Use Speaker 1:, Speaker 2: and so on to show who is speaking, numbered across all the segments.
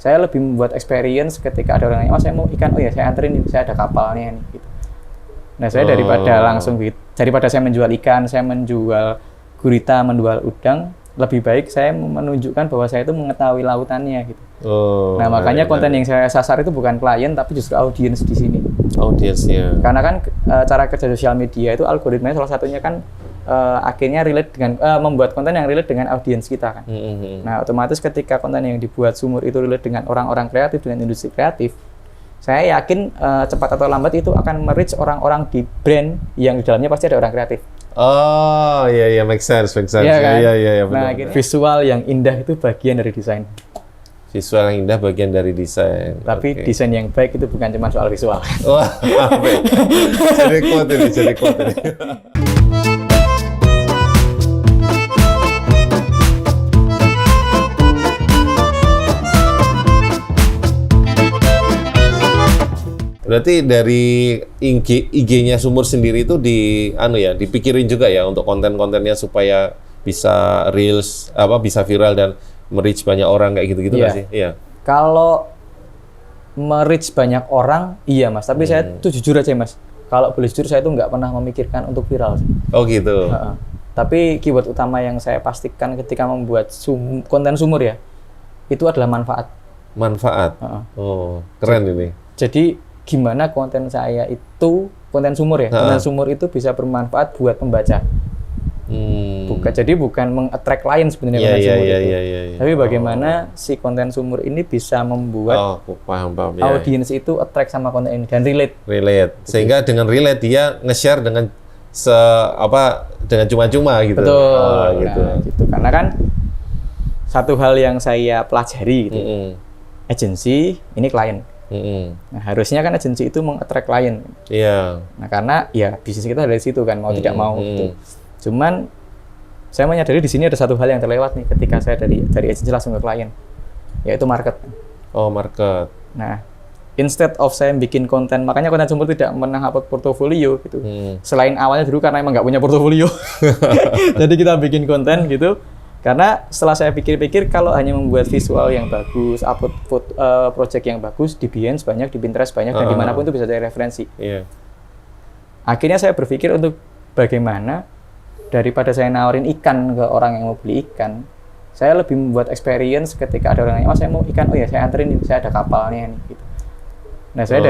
Speaker 1: Saya lebih membuat experience ketika ada orang yang, oh saya mau ikan, oh ya saya anterin, saya ada kapalnya nih. Gitu. Nah saya daripada saya menjual ikan, saya menjual gurita, menjual udang, lebih baik saya menunjukkan bahwa saya itu mengetahui lautannya gitu. Nah makanya konten yang saya sasar itu bukan klien tapi justru audiens di sini.
Speaker 2: Audiensnya.
Speaker 1: Karena kan cara kerja sosial media itu algoritmanya salah satunya kan akhirnya relate dengan membuat konten yang relate dengan audiens kita kan. Nah otomatis ketika konten yang dibuat Sumur itu relate dengan orang-orang kreatif, dengan industri kreatif, saya yakin cepat atau lambat itu akan merich orang-orang di brand yang di dalamnya pasti ada orang kreatif.
Speaker 2: Oh iya make sense.
Speaker 1: Iya kan?
Speaker 2: Iya
Speaker 1: Nah, visual yang indah itu bagian dari desain.
Speaker 2: Visual yang indah bagian dari desain.
Speaker 1: Tapi desain yang baik itu bukan cuma soal visual.
Speaker 2: Wah, jadi quote ini. Berarti dari IG-nya Sumur sendiri itu dipikirin juga ya untuk konten-kontennya supaya bisa reels, bisa viral dan merich banyak orang kayak gitu-gitu nggak sih? Iya.
Speaker 1: Kalau merich banyak orang, iya mas. Tapi saya tuh jujur aja mas. Kalau boleh jujur saya tuh nggak pernah memikirkan untuk viral.
Speaker 2: Oh gitu.
Speaker 1: Tapi keyword utama yang saya pastikan ketika membuat konten Sumur ya, itu adalah manfaat.
Speaker 2: Manfaat. Oh keren ini.
Speaker 1: Jadi gimana konten saya itu, konten Sumur ya, konten Sumur itu bisa bermanfaat buat pembaca. Jadi bukan meng-attract klien sebenarnya konten Sumur itu. Tapi bagaimana si konten Sumur ini bisa membuat audiens itu attract sama konten ini dan relate.
Speaker 2: Sehingga dengan relate dia nge-share dengan dengan cuma-cuma gitu.
Speaker 1: Betul. Gitu. Gitu. Karena kan satu hal yang saya pelajari gitu. Agensi ini klien. Nah, harusnya kan agensi itu meng-attract klien.
Speaker 2: Iya.
Speaker 1: Nah, karena ya bisnis kita dari situ kan, mau tidak mau gitu. Cuman saya menyadari di sini ada satu hal yang terlewat nih ketika saya dari agensi langsung ke klien, yaitu market.
Speaker 2: Oh, market.
Speaker 1: Nah, instead of saya bikin konten, makanya konten Sumur tidak pernah upload portofolio gitu. Selain awalnya dulu karena emang nggak punya portofolio. Jadi kita bikin konten gitu. Karena setelah saya pikir-pikir kalau hanya membuat visual yang bagus, upload project yang bagus, di Behance banyak, di Pinterest banyak, dan dimanapun itu bisa jadi referensi. Akhirnya saya berpikir untuk bagaimana daripada saya nawarin ikan ke orang yang mau beli ikan, saya lebih membuat experience ketika ada orang yang, oh saya mau ikan, oh ya saya anterin, saya ada kapalnya nih. Gitu. Nah saya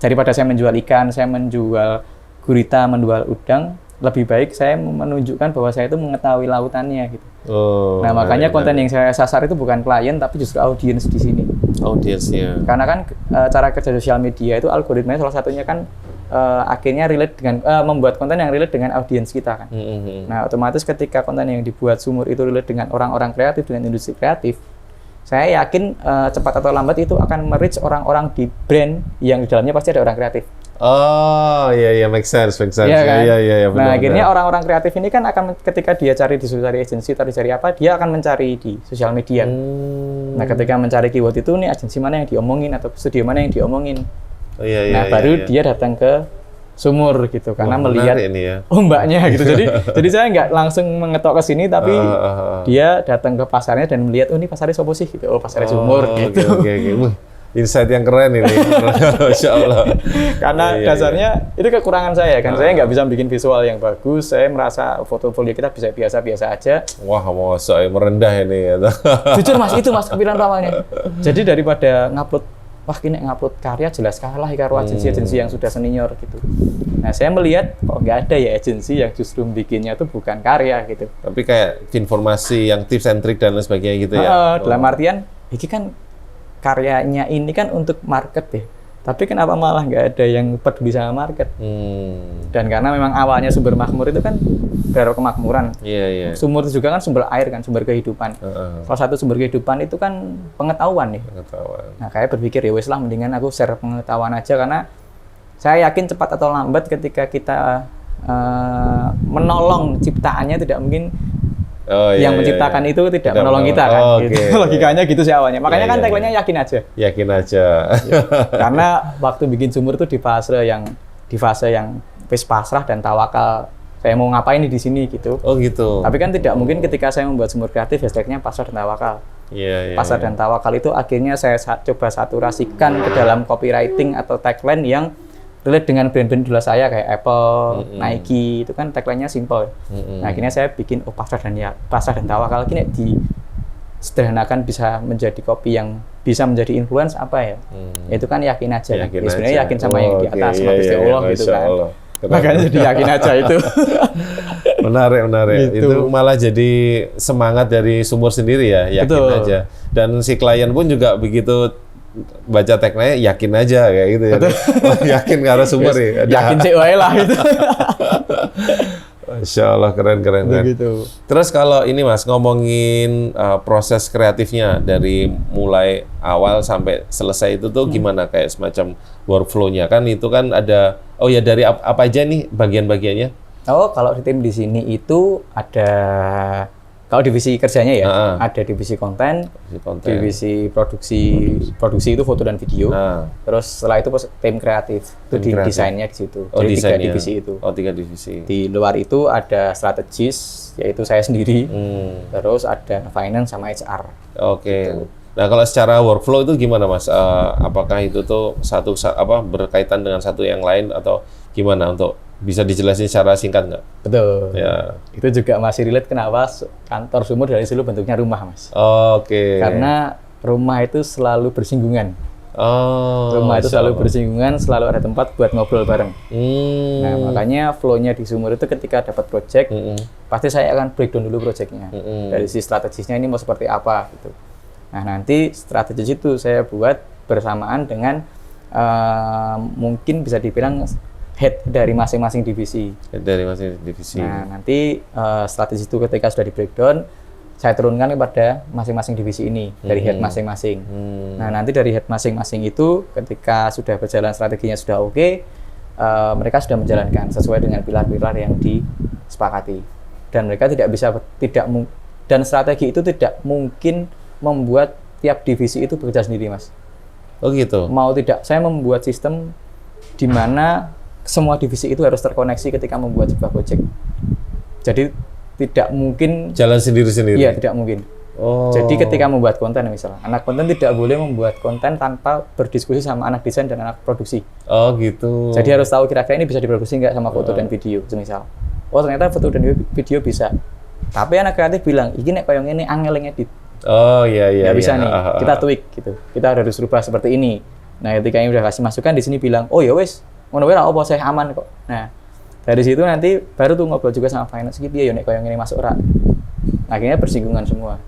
Speaker 1: daripada saya menjual ikan, saya menjual gurita, menjual udang, lebih baik saya menunjukkan bahwa saya itu mengetahui lautannya gitu. Nah makanya konten yang saya sasar itu bukan klien tapi justru audiens di sini.
Speaker 2: Audiensnya.
Speaker 1: Karena kan cara kerja sosial media itu algoritmanya salah satunya kan akhirnya relate dengan membuat konten yang relate dengan audiens kita kan. Nah otomatis ketika konten yang dibuat Sumur itu relate dengan orang-orang kreatif, dengan industri kreatif, saya yakin cepat atau lambat itu akan merich orang-orang di brand yang di dalamnya pasti ada orang kreatif.
Speaker 2: Oh iya make sense.
Speaker 1: Iya kan?
Speaker 2: Iya
Speaker 1: Nah akhirnya orang-orang kreatif ini kan akan ketika dia cari agensi atau cari apa, dia akan mencari di sosial media. Nah ketika mencari keyword itu nih agensi mana yang diomongin atau studio mana yang diomongin. Baru dia datang ke Sumur gitu karena melihat mbaknya gitu. Jadi saya nggak langsung mengetok ke sini tapi dia datang ke pasarnya dan melihat ini pasarnya sopo sih gitu. Oh pasarnya Sumur gitu.
Speaker 2: Okay. Insight yang keren ini, Masya Allah.
Speaker 1: Karena dasarnya itu kekurangan saya kan, saya nggak bisa bikin visual yang bagus. Saya merasa portofolio kita bisa biasa-biasa aja.
Speaker 2: Wah, masa merendah ini.
Speaker 1: Jujur mas, itu mas kepikiran awalnya. Jadi daripada ngupload karya jelas kalah karo agensi-agensi yang sudah senior gitu. Nah saya melihat kok nggak ada ya agensi yang justru bikinnya itu bukan karya gitu.
Speaker 2: Tapi kayak informasi yang tips and trick dan lain sebagainya gitu ya.
Speaker 1: Dalam artian, ini kan karyanya ini kan untuk market ya. Tapi kenapa malah nggak ada yang peduli sama market? Dan karena memang awalnya sumber makmur itu kan baru kemakmuran. Sumur itu juga kan sumber air kan, sumber kehidupan. Salah satu sumber kehidupan itu kan pengetahuan nih. Nah, kayak berpikir ya wes lah mendingan aku share pengetahuan aja karena saya yakin cepat atau lambat ketika kita menolong ciptaannya tidak mungkin yang menciptakan itu tidak menolong kita kan. Gitu. Logikanya gitu sih awalnya. Makanya kan tagline-nya yakin aja.
Speaker 2: Yakin aja.
Speaker 1: Karena waktu bikin Sumur itu di fase yang wis pasrah dan tawakal. Saya mau ngapain di sini gitu.
Speaker 2: Oh gitu.
Speaker 1: Tapi kan tidak mungkin ketika saya membuat Sumur kreatif hashtag-nya pasrah dan tawakal. Pasar dan tawakal itu akhirnya saya coba saturasikan ke dalam copywriting atau tagline yang relate dengan brand-brand idola saya kayak Apple, Nike, itu kan tagline-nya simple. Nah, akhirnya saya bikin pasar dan tawakal ini disederhanakan bisa menjadi copy yang bisa menjadi influence apa ya? Itu kan yakin aja. Sebenarnya yakin sama yang di atas, sama Gusti Allah gitu kan. Makanya jadi yakin aja itu.
Speaker 2: Menarik. Gitu. Itu malah jadi semangat dari Sumur sendiri ya, yakin aja. Dan si klien pun juga begitu baca tagline yakin aja kayak gitu ya. Yakin karena Sumur ya.
Speaker 1: Yakin sih wae lah itu.
Speaker 2: Insya Allah keren.
Speaker 1: Begitu.
Speaker 2: Terus kalau ini Mas ngomongin proses kreatifnya dari mulai awal sampai selesai itu tuh gimana kayak semacam workflow-nya kan itu kan ada dari apa aja nih bagian-bagiannya?
Speaker 1: Kalau di tim di sini itu ada kalau divisi kerjanya ya ada divisi konten, divisi produksi itu foto dan video. Terus setelah itu tim kreatif itu di desainnya di situ. Jadi 3 divisi itu.
Speaker 2: 3 divisi.
Speaker 1: Di luar itu ada strategis yaitu saya sendiri. Terus ada finance sama HR.
Speaker 2: Oke. Gitu. Nah, kalau secara workflow itu gimana Mas? Apakah itu tuh berkaitan dengan satu yang lain atau gimana untuk bisa dijelasin secara singkat nggak?
Speaker 1: Betul. Ya. Itu juga masih relate kenapa kantor Sumur dari dulu bentuknya rumah, Mas.
Speaker 2: Oke.
Speaker 1: Karena rumah itu selalu bersinggungan. Rumah itu selalu bersinggungan, selalu ada tempat buat ngobrol bareng. Nah, makanya flow-nya di Sumur itu ketika dapat project, pasti saya akan breakdown dulu projectnya. Dari sisi strategisnya ini mau seperti apa gitu. Nah, nanti strategis itu saya buat bersamaan dengan mungkin bisa dibilang head dari masing-masing divisi. Nah, nanti strategi itu ketika sudah di breakdown, saya turunkan kepada masing-masing divisi ini dari head masing-masing. Nah, nanti dari head masing-masing itu ketika sudah berjalan strateginya sudah oke, mereka sudah menjalankan sesuai dengan pilar-pilar yang disepakati. Dan mereka dan strategi itu tidak mungkin membuat tiap divisi itu bekerja sendiri, Mas.
Speaker 2: Oh gitu.
Speaker 1: Mau tidak, saya membuat sistem di mana semua divisi itu harus terkoneksi ketika membuat sebuah project. Jadi tidak mungkin
Speaker 2: jalan sendiri-sendiri.
Speaker 1: Iya, tidak mungkin. Jadi ketika membuat konten misalnya, anak konten tidak boleh membuat konten tanpa berdiskusi sama anak desain dan anak produksi.
Speaker 2: Oh gitu.
Speaker 1: Jadi harus tahu kira-kira ini bisa diproduksi nggak sama foto dan video, semisal. Ternyata foto dan video bisa. Tapi anak kreatif bilang, ini kayak ini angel ngedit.
Speaker 2: Iya.
Speaker 1: Nggak bisa nih, kita tweak gitu. Kita harus rubah seperti ini. Nah, ketika ini udah kasih masukan di sini bilang, oh ya wes, ngono wae apa saya aman kok. Nah, dari situ nanti baru tuh ngobrol juga sama finance iki piye yo nek koyo ngene masuk ora. Akhirnya bersinggungan semua.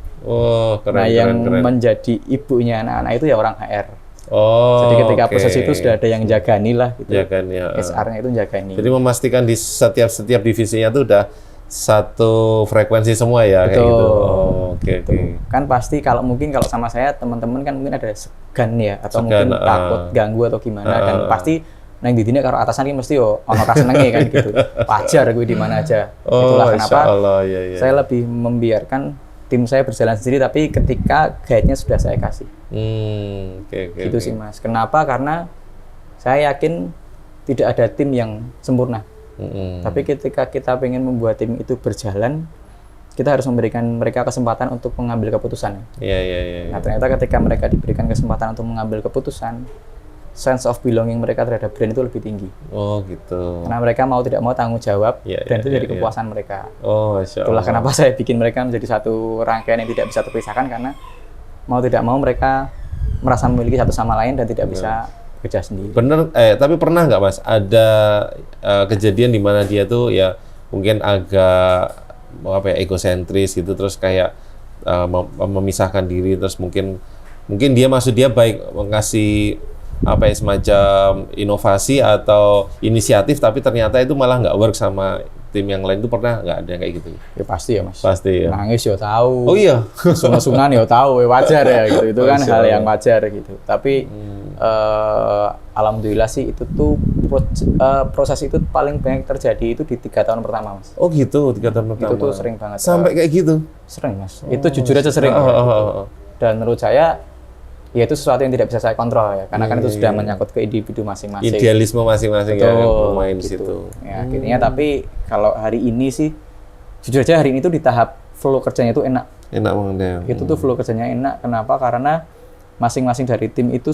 Speaker 2: Keren.
Speaker 1: Nah, yang menjadi ibunya anak-anak itu ya orang HR. Jadi ketika proses itu sudah ada yang jagani lah gitu. HR-nya itu jagani.
Speaker 2: Jadi memastikan di setiap divisinya tuh udah satu frekuensi semua ya.
Speaker 1: Betul.
Speaker 2: Kayak gitu. Oke.
Speaker 1: Kan pasti kalau sama saya teman-teman kan mungkin ada segan ya atau mungkin takut ganggu atau gimana dan pasti nang didine karo atasan iki mesti yo ono rasa senenge kan gitu. Wajar gue di mana aja. Itulah kenapa saya lebih membiarkan tim saya berjalan sendiri tapi ketika guide-nya sudah saya kasih. Gitu sih Mas. Kenapa? Karena saya yakin tidak ada tim yang sempurna. Tapi ketika kita pengen membuat tim itu berjalan, kita harus memberikan mereka kesempatan untuk mengambil keputusan. Nah, ternyata ketika mereka diberikan kesempatan untuk mengambil keputusan, sense of belonging mereka terhadap brand itu lebih tinggi.
Speaker 2: Oh gitu.
Speaker 1: Karena mereka mau tidak mau tanggung jawab, dan itu jadi kepuasan mereka. Itulah kenapa saya bikin mereka menjadi satu rangkaian yang tidak bisa terpisahkan karena mau tidak mau mereka merasa memiliki satu sama lain dan tidak bisa kerja sendiri.
Speaker 2: Bener, tapi pernah nggak Mas ada kejadian di mana dia tuh ya mungkin agak egosentris gitu terus kayak memisahkan diri terus mungkin dia baik mengasih semacam inovasi atau inisiatif tapi ternyata itu malah nggak work sama tim yang lain, itu pernah nggak ada kayak gitu?
Speaker 1: Ya pasti ya Mas.
Speaker 2: Pasti ya.
Speaker 1: Nangis ya tahu.
Speaker 2: Oh iya.
Speaker 1: Sungan ya tahu, wajar ya gitu. Itu kan hal yang wajar gitu. Tapi alhamdulillah sih itu tuh proses itu paling banyak terjadi itu di 3 tahun pertama Mas.
Speaker 2: Oh gitu, 3 tahun pertama.
Speaker 1: Itu tuh sering banget.
Speaker 2: Sampai kayak gitu?
Speaker 1: Sering Mas. Itu jujur aja sering. Dan menurut saya ya itu sesuatu yang tidak bisa saya kontrol ya, karena kan itu sudah menyangkut ke individu masing-masing.
Speaker 2: Idealisme masing-masing ya, bermain di situ.
Speaker 1: Ya, akhirnya tapi kalau hari ini sih, jujur aja hari ini tuh di tahap flow kerjanya itu enak.
Speaker 2: Enak banget ya.
Speaker 1: Itu tuh flow kerjanya enak. Kenapa? Karena masing-masing dari tim itu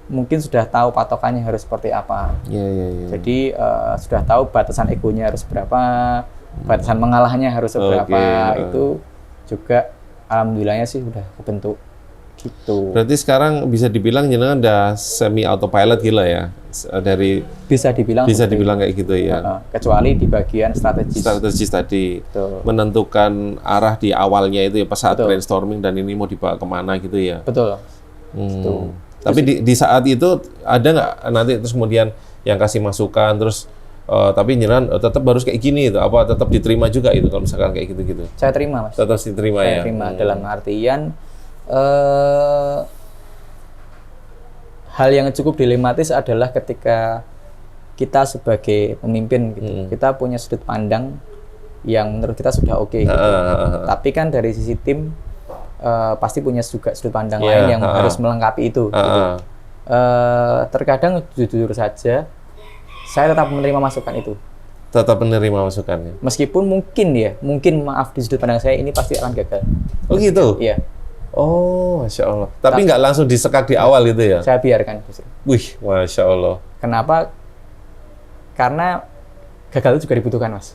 Speaker 1: mungkin sudah tahu patokannya harus seperti apa.
Speaker 2: Iya.
Speaker 1: Jadi sudah tahu batasan egonya harus berapa, batasan mengalahnya harus seberapa. Itu juga alhamdulillahnya sih udah kebentuk gitu.
Speaker 2: Berarti sekarang bisa dibilang jenengan udah semi autopilot gila ya dari
Speaker 1: Bisa dibilang
Speaker 2: kayak gitu ya.
Speaker 1: Kecuali di bagian strategis
Speaker 2: tadi
Speaker 1: Betul.
Speaker 2: menentukan arah di awalnya itu ya pas saat brainstorming dan ini mau dibawa kemana gitu ya.
Speaker 1: Betul.
Speaker 2: Tapi di saat itu ada nggak nanti terus kemudian yang kasih masukan terus tapi jenengan tetap harus kayak gini itu apa tetap diterima juga itu kalau misalkan kayak gitu-gitu?
Speaker 1: Saya terima, Mas.
Speaker 2: Tetap diterima ya.
Speaker 1: Saya terima dalam artian hal yang cukup dilematis adalah ketika kita sebagai pemimpin gitu, kita punya sudut pandang yang menurut kita sudah oke gitu. Tapi kan dari sisi tim pasti punya juga sudut pandang lain yang harus melengkapi itu. Gitu. Terkadang jujur saja, saya tetap menerima masukan itu.
Speaker 2: Tetap menerima masukannya.
Speaker 1: Meskipun mungkin maaf di sudut pandang saya ini pasti akan gagal.
Speaker 2: Oh gitu?
Speaker 1: Iya.
Speaker 2: Oh, Masya Allah. Tapi nggak langsung disekak di awal gitu ya?
Speaker 1: Saya biarkan justru.
Speaker 2: Wih, Masya Allah.
Speaker 1: Kenapa? Karena gagal itu juga dibutuhkan, Mas.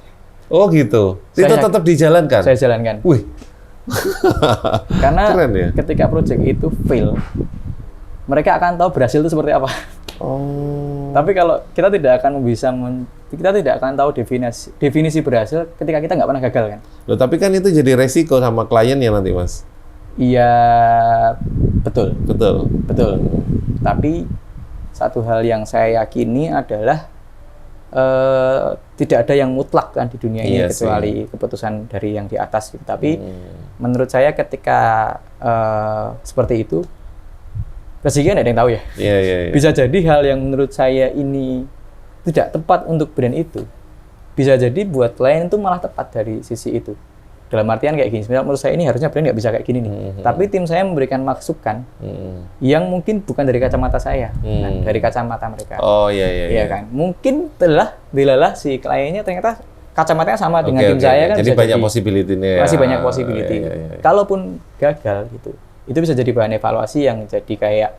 Speaker 2: Oh gitu? Itu tetap dijalankan?
Speaker 1: Saya jalankan.
Speaker 2: Wih.
Speaker 1: Karena
Speaker 2: keren ya?
Speaker 1: ketika proyek itu fail, mereka akan tahu berhasil itu seperti apa.
Speaker 2: Oh.
Speaker 1: Tapi kalau kita tidak akan kita tidak akan tahu definisi berhasil ketika kita nggak pernah gagal kan.
Speaker 2: Loh, tapi kan itu jadi resiko sama kliennya nanti, Mas.
Speaker 1: Iya, betul.
Speaker 2: Betul.
Speaker 1: Tapi satu hal yang saya yakini adalah tidak ada yang mutlak kan di dunia ini kecuali keputusan dari yang di atas gitu. Tapi menurut saya ketika seperti itu rezeki nggak ada yang tahu ya.
Speaker 2: Iya.
Speaker 1: Bisa jadi hal yang menurut saya ini tidak tepat untuk brand itu, bisa jadi buat klien itu malah tepat dari sisi itu. Dalam artian kayak gini, sebenarnya menurut saya ini harusnya brand nggak bisa kayak gini nih. Tapi tim saya memberikan masukan yang mungkin bukan dari kacamata saya, dari kacamata mereka.
Speaker 2: Oh iya.
Speaker 1: Kan? Mungkin dilalah si kliennya ternyata kacamatanya sama dengan tim saya kan.
Speaker 2: Jadi banyak possibility-nya.
Speaker 1: Masih banyak possibility. Kalaupun gagal gitu, itu bisa jadi bahan evaluasi yang jadi kayak,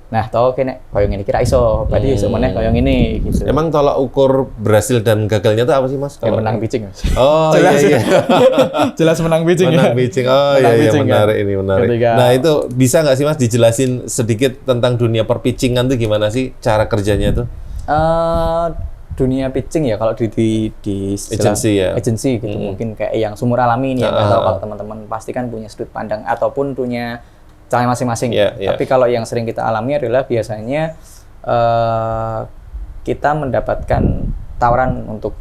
Speaker 1: nah toh kene koyong ini kira iso, berarti iso meneh koyong ini gitu.
Speaker 2: Emang tolak ukur berhasil dan gagalnya itu apa sih, Mas?
Speaker 1: Kalau menang pitching, Mas.
Speaker 2: Oh
Speaker 1: jelas,
Speaker 2: iya.
Speaker 1: Jelas menang pitching.
Speaker 2: Menang pitching. Oh iya, menarik ini menarik.
Speaker 1: Ketika,
Speaker 2: nah, itu bisa nggak sih Mas dijelasin sedikit tentang dunia perpitchingan tuh gimana sih cara kerjanya tuh?
Speaker 1: Dunia pitching ya kalau di agency gitu mungkin kayak yang Sumur Alami ini ya, nggak tahu kalau teman-teman pasti kan punya sudut pandang ataupun punya caranya masing-masing. Tapi kalau yang sering kita alami adalah biasanya kita mendapatkan tawaran untuk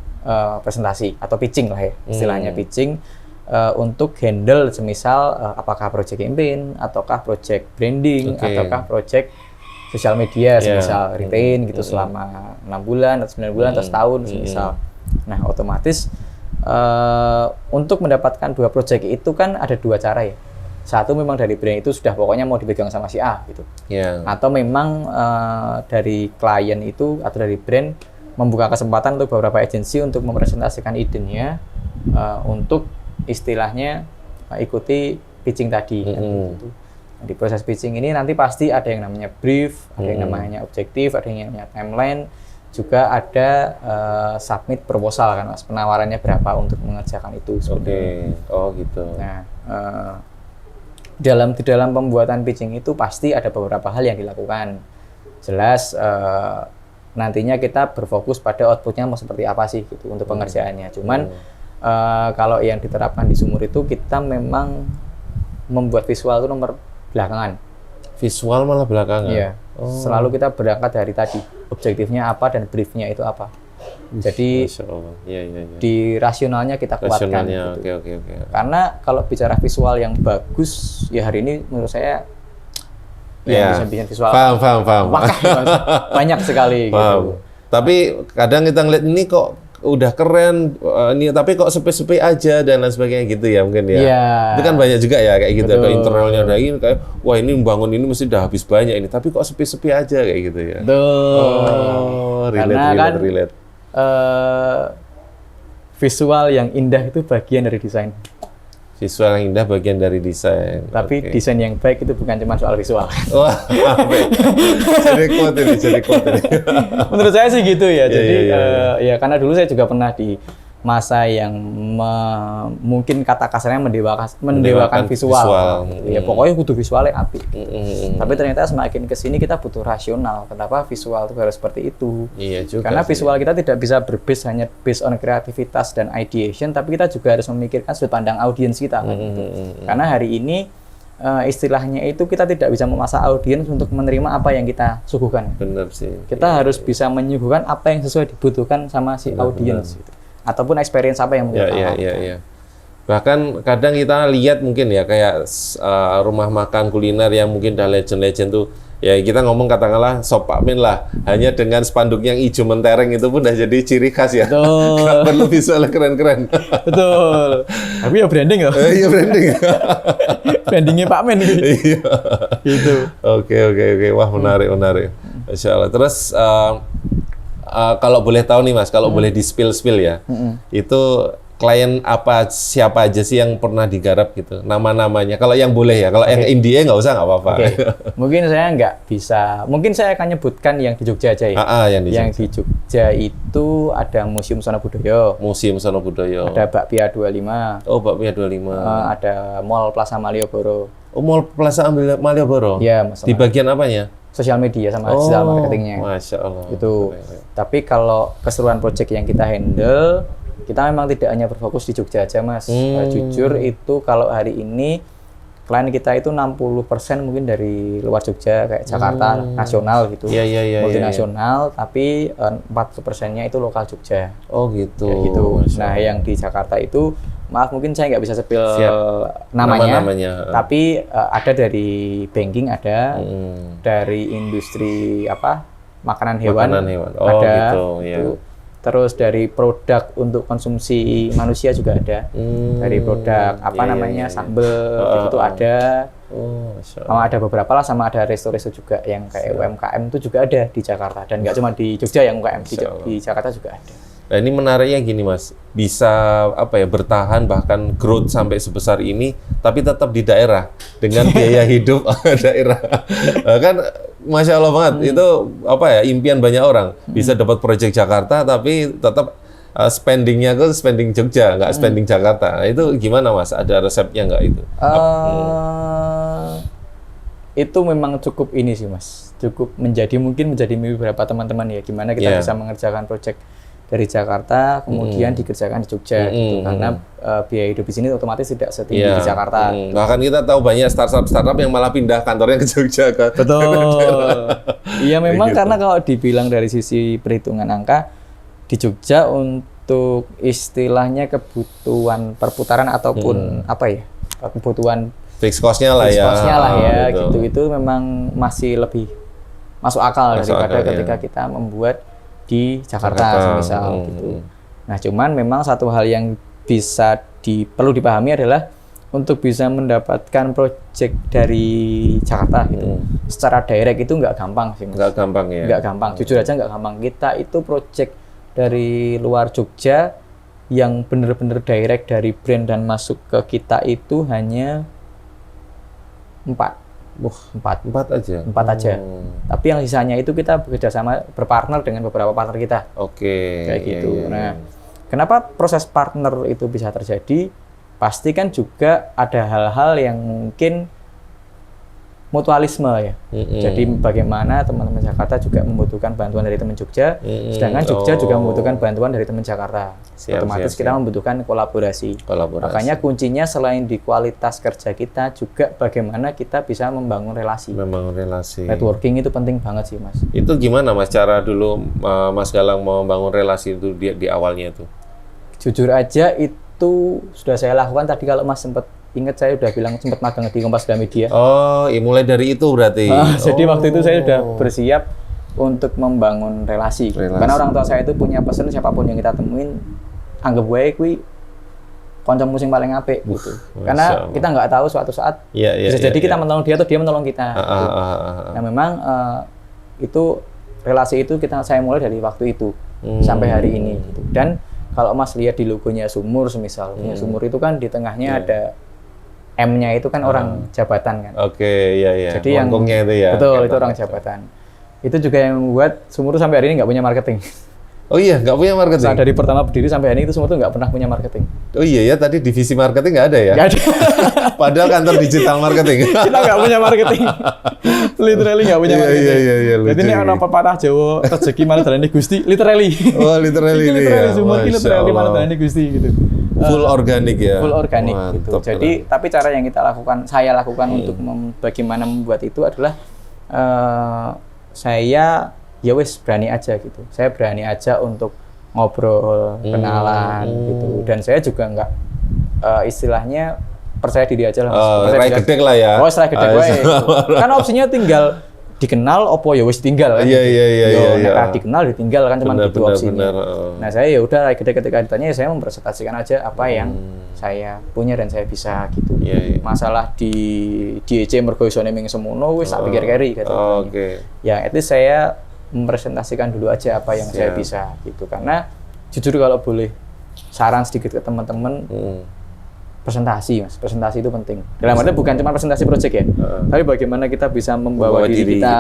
Speaker 1: presentasi atau pitching lah ya, istilahnya pitching untuk handle semisal apakah project campaign, ataukah project branding, ataukah project sosial media, semisal retain gitu selama 6 bulan atau 9 bulan atau setahun semisal. Nah otomatis untuk mendapatkan 2 project itu kan ada 2 cara ya. Satu memang dari brand itu sudah pokoknya mau dipegang sama si A gitu. Atau memang dari klien itu atau dari brand membuka kesempatan untuk beberapa agensi untuk mempresentasikan idenya untuk istilahnya ikuti pitching tadi. Gitu. Di proses pitching ini nanti pasti ada yang namanya brief, ada yang namanya objektif, ada yang namanya timeline, juga ada submit proposal kan Mas, penawarannya berapa untuk mengerjakan itu.
Speaker 2: Oh gitu.
Speaker 1: Nah, di dalam pembuatan pitching itu pasti ada beberapa hal yang dilakukan. Jelas nantinya kita berfokus pada outputnya mau seperti apa sih gitu untuk pengerjaannya. Cuman kalau yang diterapkan di Sumur itu kita memang membuat visual itu nomor belakangan.
Speaker 2: Visual malah belakangan?
Speaker 1: Iya. Selalu kita berangkat dari tadi objektifnya apa dan briefnya itu apa. Jadi di rasionalnya kita kuatkan. Gitu.
Speaker 2: Oke.
Speaker 1: Karena kalau bicara visual yang bagus, ya hari ini menurut saya bisa bikin visual.
Speaker 2: Paham.
Speaker 1: Banyak sekali. Gitu.
Speaker 2: Tapi kadang kita ngeliat ini kok udah keren, ini tapi kok sepi-sepi aja dan lain sebagainya gitu ya mungkin ya. Itu kan banyak juga ya kayak gitu. Ke internalnya ada ini kayak wah ini membangun ini mesti udah habis banyak ini, tapi kok sepi-sepi aja kayak gitu ya. Relate.
Speaker 1: Visual yang indah itu bagian dari desain.
Speaker 2: Visual yang indah bagian dari desain.
Speaker 1: Tapi
Speaker 2: Oke.
Speaker 1: desain yang baik itu bukan cuma soal visual.
Speaker 2: Wah, jadi quote ini.
Speaker 1: Menurut saya sih gitu ya. Jadi
Speaker 2: iya.
Speaker 1: ya karena dulu saya juga pernah di masa yang mungkin kata kasarnya mendewakan visual. Ya pokoknya kudu visualnya apik. Tapi ternyata semakin kesini kita butuh rasional. Kenapa visual itu harus seperti itu?
Speaker 2: Iya juga.
Speaker 1: Karena
Speaker 2: sih.
Speaker 1: visual kita tidak bisa hanya based on kreativitas dan ideation, tapi kita juga harus memikirkan sudut pandang audiens kita. Karena hari ini istilahnya itu kita tidak bisa memaksa audiens untuk menerima apa yang kita suguhkan.
Speaker 2: Benar sih.
Speaker 1: Kita harus bisa menyuguhkan apa yang sesuai dibutuhkan sama si audiens. Gitu. Ataupun experience apa yang mereka
Speaker 2: Iya. Bahkan kadang kita lihat mungkin ya kayak rumah makan kuliner yang mungkin udah legend tuh, ya kita ngomong katakanlah sop Pak Min lah, hanya dengan spanduk yang hijau mentereng itu pun udah jadi ciri khas ya.
Speaker 1: Betul.
Speaker 2: Nggak perlu visualnya keren-keren.
Speaker 1: Betul. Tapi ya branding loh.
Speaker 2: Iya branding.
Speaker 1: Brandingnya Pak Men gitu.
Speaker 2: Iya.
Speaker 1: Gitu.
Speaker 2: Oke. Wah menarik. Masya Allah. Terus kalau boleh tahu nih Mas, kalau boleh di-spill ya, itu klien siapa aja sih yang pernah digarap gitu, nama-namanya. Kalau yang boleh ya, kalau yang indie nggak usah, nggak apa-apa.
Speaker 1: Mungkin saya nggak bisa, mungkin saya akan nyebutkan yang di Jogja aja ya.
Speaker 2: Yang
Speaker 1: di Jogja itu ada Museum Sono Budoyo. Ada Bakpia 25.
Speaker 2: Oh, Bakpia 25.
Speaker 1: Ada Mall Plaza Malioboro.
Speaker 2: Oh, Mall Plaza Malioboro?
Speaker 1: Iya, Mas.
Speaker 2: Di bagian apanya?
Speaker 1: Sosial media sama digital marketingnya.
Speaker 2: Masya Allah.
Speaker 1: Gitu. Tapi kalau keseluruhan project yang kita handle, kita memang tidak hanya berfokus di Jogja aja, Mas. Jujur itu kalau hari ini klien kita itu 60% mungkin dari luar Jogja, kayak Jakarta, nasional gitu. Multinasional, tapi 40%-nya itu lokal Jogja.
Speaker 2: Oh gitu.
Speaker 1: Kayak gitu. Nah, yang di Jakarta itu, maaf mungkin saya nggak bisa spill namanya, tapi ada dari banking, ada dari industri makanan hewan.
Speaker 2: Oh
Speaker 1: ada,
Speaker 2: gitu, ya.
Speaker 1: Terus dari produk untuk konsumsi manusia juga ada. Dari produk sambal itu ada. Sama ada beberapa lah, sama ada resto-resto juga yang kayak UMKM itu juga ada di Jakarta, dan nggak cuma di Jogja yang UMKM, di Jakarta juga ada.
Speaker 2: Nah ini menariknya gini Mas, bisa bertahan bahkan growth sampai sebesar ini, tapi tetap di daerah dengan biaya hidup daerah. Kan Masya Allah banget, itu impian banyak orang bisa dapat proyek Jakarta tapi tetap spendingnya ke spending Jogja, nggak spending Jakarta. Nah, itu gimana Mas? Ada resepnya nggak itu?
Speaker 1: Itu memang cukup ini sih Mas, cukup menjadi mimpi beberapa teman-teman ya, gimana kita bisa mengerjakan proyek dari Jakarta kemudian dikerjakan di Jogja gitu. Karena biaya hidup di sini otomatis tidak setinggi di Jakarta.
Speaker 2: Bahkan kita tahu banyak startup yang malah pindah kantornya ke Jogja kan.
Speaker 1: Betul. Iya memang gitu. Karena kalau dibilang dari sisi perhitungan angka di Jogja untuk istilahnya kebutuhan perputaran ataupun kebutuhan
Speaker 2: fixed cost-nya lah ya.
Speaker 1: Gitu itu memang masih lebih masuk akal daripada ketika kita membuat di Jakarta misal gitu. Nah, cuman memang satu hal yang perlu dipahami adalah untuk bisa mendapatkan proyek dari Jakarta gitu. Secara direct itu nggak gampang sih, Mas.
Speaker 2: Nggak gampang ya.
Speaker 1: Nggak gampang, jujur aja nggak gampang. Kita itu proyek dari luar Jogja yang benar-benar direct dari brand dan masuk ke kita itu hanya 4 aja. Tapi yang sisanya itu kita bekerja sama berpartner dengan beberapa partner kita. Kayak gitu. Nah, kenapa proses partner itu bisa terjadi? Pasti kan juga ada hal-hal yang mungkin mutualisme ya. Jadi bagaimana teman-teman Jakarta juga membutuhkan bantuan dari teman Jogja, sedangkan Jogja juga membutuhkan bantuan dari teman Jakarta. Otomatis kita membutuhkan kolaborasi. Makanya kuncinya selain di kualitas kerja kita, juga bagaimana kita bisa membangun relasi. Networking itu penting banget sih, Mas.
Speaker 2: Itu gimana Mas cara dulu Mas Galang mau membangun relasi itu di awalnya itu?
Speaker 1: Jujur aja itu sudah saya lakukan tadi. Kalau Mas sempat ingat, saya udah bilang sempat magang di Kompas Gramedia.
Speaker 2: Mulai dari itu berarti.
Speaker 1: Jadi waktu itu saya sudah bersiap untuk membangun relasi. Karena orang tua saya itu punya pesan, siapapun yang kita temuin, anggap gue kui kancamu sing paling apik gitu. Karena kita nggak tahu suatu saat bisa jadi kita menolong dia atau dia menolong kita. Gitu. Nah memang itu relasi itu saya mulai dari waktu itu sampai hari ini. Gitu. Dan kalau Mas lihat di logonya Sumur semisal, Sumur itu kan di tengahnya ada M-nya itu kan orang jabatan kan.
Speaker 2: Oke, iya.
Speaker 1: Jadi yang
Speaker 2: Hongkongnya itu ya.
Speaker 1: betul, itu orang jabatan. Itu juga yang membuat Sumur sampai hari ini nggak punya marketing.
Speaker 2: Oh iya, nggak punya marketing?
Speaker 1: Dari pertama berdiri sampai hari ini itu Sumur tuh nggak pernah punya marketing.
Speaker 2: Oh iya ya, tadi divisi marketing nggak ada ya?
Speaker 1: Nggak ada.
Speaker 2: Padahal kantor digital marketing.
Speaker 1: Kita nggak punya marketing. Literally nggak punya marketing.
Speaker 2: Iya.
Speaker 1: Jadi ini ada pepatah Jawa, rezeki mana dalane Gusti, literally.
Speaker 2: Oh, literally ini ya.
Speaker 1: Sumur ini literally mana dalane Gusti gitu.
Speaker 2: Full organik ya?
Speaker 1: Full organik gitu. Jadi, tapi cara yang saya lakukan untuk bagaimana membuat itu adalah saya ya wes berani aja gitu. Saya berani aja untuk ngobrol, kenalan gitu. Dan saya juga nggak istilahnya percaya diri aja lah.
Speaker 2: Rai gedek lah ya.
Speaker 1: Oh, rai gedek wae. Kan opsinya tinggal dikenal opo ya wes tinggal kan.
Speaker 2: Iya.
Speaker 1: Nah, dikenal ditinggal kan cuma gitu opsinya.
Speaker 2: Benar.
Speaker 1: Nah, saya ya udah rai gedek ketika ditanya ya saya mempresentasikan aja apa yang saya punya dan saya bisa gitu. Masalah di DEC mergo isone ming semono wis tak pikir keri gitu.
Speaker 2: Oke.
Speaker 1: Ya, at least saya mempresentasikan dulu aja apa yang saya bisa gitu. Karena jujur kalau boleh saran sedikit ke teman-teman, presentasi Mas, presentasi itu penting. Dalam artinya bukan cuma presentasi project ya, tapi bagaimana kita bisa membawa diri kita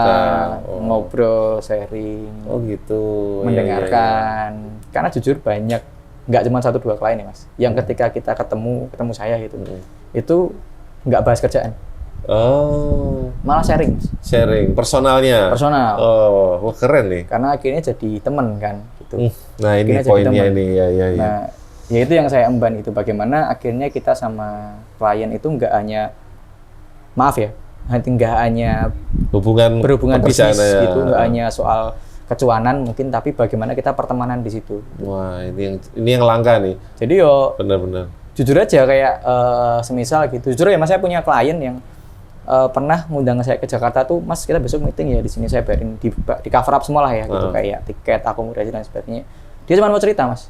Speaker 1: ngobrol, sharing,
Speaker 2: gitu,
Speaker 1: mendengarkan. Karena jujur banyak, nggak cuma 1-2 klien ya Mas, yang ketika kita ketemu saya gitu, itu nggak bahas kerjaan. Malah sharing.
Speaker 2: Sharing personalnya.
Speaker 1: Personal.
Speaker 2: Oh, wah keren nih.
Speaker 1: Karena akhirnya jadi teman kan gitu.
Speaker 2: Nah, ini poinnya ini ya.
Speaker 1: Nah, ya itu yang saya emban itu, bagaimana akhirnya kita sama klien itu nggak hanya berhubungan bisnis gitu, nggak hanya soal kecuanan mungkin, tapi bagaimana kita pertemanan di situ.
Speaker 2: Wah, ini yang langka nih.
Speaker 1: Jadi yo
Speaker 2: benar.
Speaker 1: Jujur aja kayak semisal gitu. Jujur ya Mas, saya punya klien yang pernah ngundang saya ke Jakarta tuh, Mas kita besok meeting ya di sini, saya bayarin di cover up semua lah ya gitu, kayak tiket, akomodasi dan sebagainya. Dia cuma mau cerita Mas.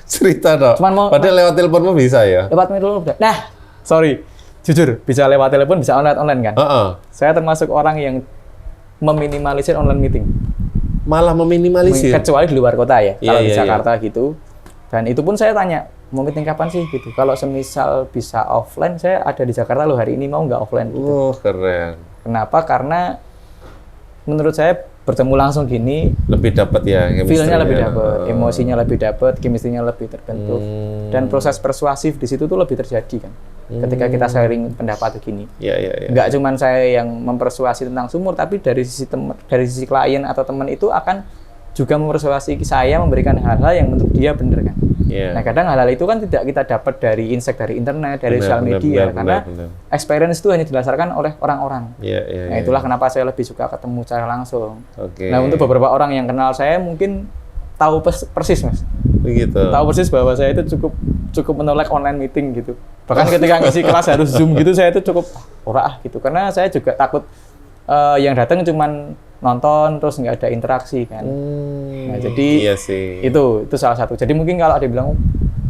Speaker 2: Cerita dong. Padahal lewat telepon pun bisa ya.
Speaker 1: Lewat telepon. Nah, sorry. Jujur, bisa lewat telepon, bisa online kan? Saya termasuk orang yang meminimalisir online meeting.
Speaker 2: Malah meminimalisir?
Speaker 1: Kecuali di luar kota ya, kalau di Jakarta gitu. Dan itu pun saya tanya, mau meeting kapan sih gitu. Kalau semisal bisa offline, saya ada di Jakarta loh hari ini, mau nggak offline gitu.
Speaker 2: Oh, keren.
Speaker 1: Kenapa? Karena menurut saya bertemu langsung gini lebih
Speaker 2: dapat ya,
Speaker 1: feel-nya lebih dapat, emosinya lebih dapat, chemistry-nya lebih terbentuk, dan proses persuasif di situ tuh lebih terjadi kan. Ketika kita sharing pendapat begini, nggak cuman saya yang mempersuasi tentang Sumur, tapi dari sisi klien atau teman itu akan juga mempersuasi saya memberikan hal-hal yang menurut dia benar kan. Nah, kadang hal-hal itu kan tidak kita dapat dari insight dari internet, dari sosial media, karena experience itu hanya didasarkan oleh orang-orang. Nah, itulah kenapa saya lebih suka ketemu secara langsung. Nah, untuk beberapa orang yang kenal saya mungkin tahu persis Mas.
Speaker 2: Begitu.
Speaker 1: Tahu persis bahwa saya itu cukup menolak online meeting gitu. Bahkan ketika ngisi kelas harus Zoom gitu, saya itu cukup gitu. Karena saya juga takut yang datang cuman nonton terus nggak ada interaksi kan. Nah, jadi itu salah satu. Jadi mungkin kalau ada bilang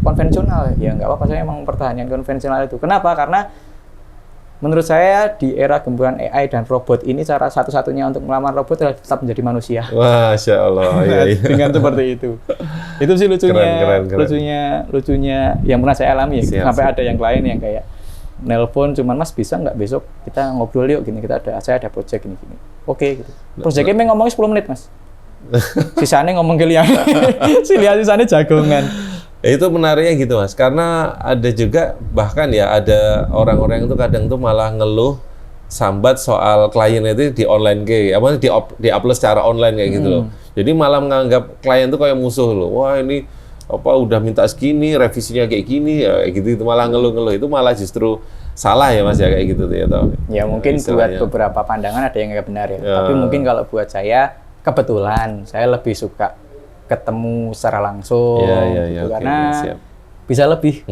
Speaker 1: konvensional ya nggak apa-apa, saya emang mempertahankan konvensional itu. Kenapa? Karena menurut saya di era gempuran AI dan robot ini, cara satu-satunya untuk melawan robot adalah tetap menjadi manusia.
Speaker 2: Masya Allah.
Speaker 1: Dengan seperti itu. Itu sih lucunya,
Speaker 2: keren.
Speaker 1: lucunya yang pernah saya alami ya. Sampai ada yang lain yang kayak nelpon cuman, Mas bisa nggak besok kita ngobrol yuk gini, saya ada project gini. Oke gitu. Projectnya ngomongnya 10 menit Mas. Sisanya ngomong ke liang. Sisanya jagongan.
Speaker 2: Itu menariknya gitu Mas, karena ada juga bahkan ya ada orang-orang itu kadang tuh malah ngeluh sambat soal klien itu di online di upload secara online kayak gitu loh. Jadi malah menganggap klien tuh kayak musuh loh. Wah ini udah minta segini, revisinya kayak gini ya gitu, itu malah ngeluh-ngeluh, itu malah justru salah ya Mas ya kayak gitu tuh ya toh.
Speaker 1: Ya mungkin buat beberapa pandangan ada yang nggak benar ya. Tapi mungkin kalau buat saya kebetulan saya lebih suka ketemu secara langsung gitu, karena bisa lebih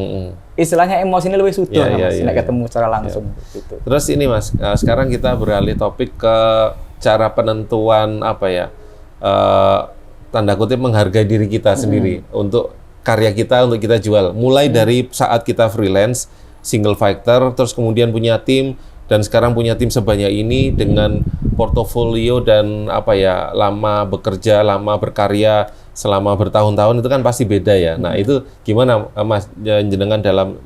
Speaker 1: istilahnya emosinya lebih sudah Mas ketemu secara langsung gitu.
Speaker 2: Terus ini Mas, sekarang kita beralih topik ke cara penentuan tanda kutip menghargai diri kita sendiri untuk karya kita, untuk kita jual. Mulai dari saat kita freelance, single fighter, terus kemudian punya tim, dan sekarang punya tim sebanyak ini dengan portofolio dan lama bekerja, lama berkarya selama bertahun-tahun, itu kan pasti beda ya. Nah itu gimana Mas jenengan dalam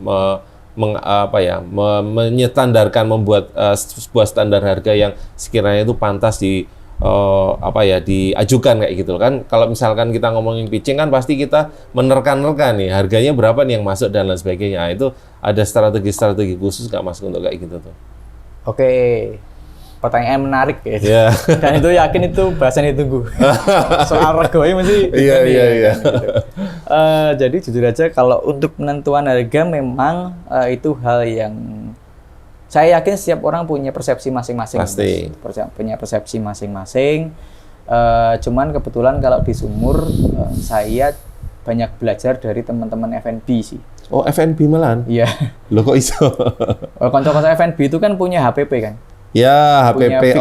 Speaker 2: menyetandarkan, membuat sebuah standar harga yang sekiranya itu pantas diajukan kayak gitu kan. Kalau misalkan kita ngomongin pitching kan pasti kita menerka-nerka nih harganya berapa nih yang masuk dan lain sebagainya. Nah, itu ada strategi-strategi khusus nggak Mas untuk kayak gitu tuh?
Speaker 1: Oke, pertanyaan menarik ya. Dan itu yakin itu bahasan ditunggu. Soal regoi mesti.
Speaker 2: Iya.
Speaker 1: Gitu. Jadi jujur aja kalau untuk penentuan harga memang itu hal yang saya yakin setiap orang punya persepsi masing-masing.
Speaker 2: Pasti.
Speaker 1: Punya persepsi masing-masing. Cuman kebetulan kalau di Sumur saya banyak belajar dari teman-teman F&B sih.
Speaker 2: Oh, F&B malahan?
Speaker 1: Iya.
Speaker 2: Loh kok iso?
Speaker 1: Konco-konco F&B itu kan punya HPP kan?
Speaker 2: Ya, HPP.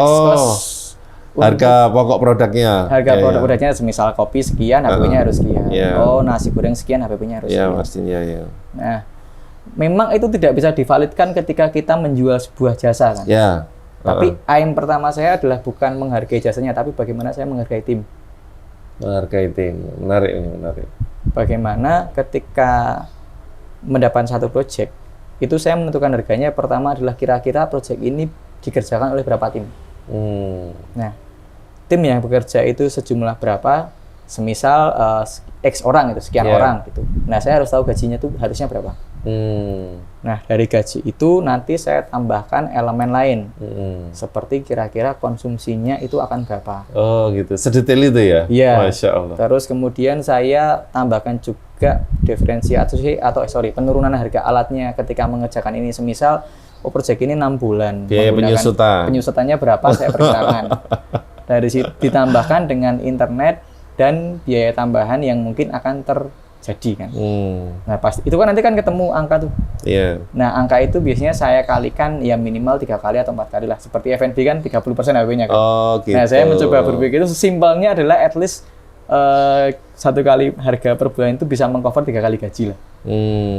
Speaker 2: Harga pokok produknya.
Speaker 1: Harga produknya semisal kopi sekian, HPP-nya harus sekian. Oh, nasi goreng sekian, HPP-nya harus sekian.
Speaker 2: Iya, pastinya ya.
Speaker 1: Nah, memang itu tidak bisa divalidkan ketika kita menjual sebuah jasa kan?
Speaker 2: Ya.
Speaker 1: Tapi aim pertama saya adalah bukan menghargai jasanya, tapi bagaimana saya menghargai tim.
Speaker 2: Menghargai tim, menarik ini, menarik.
Speaker 1: Bagaimana ketika mendapat satu proyek, itu saya menentukan harganya pertama adalah kira-kira proyek ini dikerjakan oleh berapa tim. Nah, tim yang bekerja itu sejumlah berapa, semisal X orang itu, sekian orang gitu. Nah, saya harus tahu gajinya itu harusnya berapa. Nah, dari gaji itu nanti saya tambahkan elemen lain. Seperti kira-kira konsumsinya itu akan berapa.
Speaker 2: Oh gitu, sedetail itu ya?
Speaker 1: Iya.
Speaker 2: Masya Allah.
Speaker 1: Terus kemudian saya tambahkan juga diferensiasi penurunan harga alatnya ketika mengerjakan ini. Semisal, proyek ini 6 bulan.
Speaker 2: Biaya penyusutan.
Speaker 1: Penyusutannya berapa saya perkirakan. Dari situ ditambahkan dengan internet dan biaya tambahan yang mungkin akan terjadi kan. Nah pasti itu kan nanti kan ketemu angka tuh.
Speaker 2: Iya.
Speaker 1: Nah angka itu biasanya saya kalikan ya minimal 3 kali atau 4 kali lah. Seperti F&B kan 30% HW-nya kan.
Speaker 2: Oh gitu.
Speaker 1: Nah saya mencoba berpikir itu sesimpelnya adalah at least 1 kali harga per bulan itu bisa mengcover 3 kali gaji lah.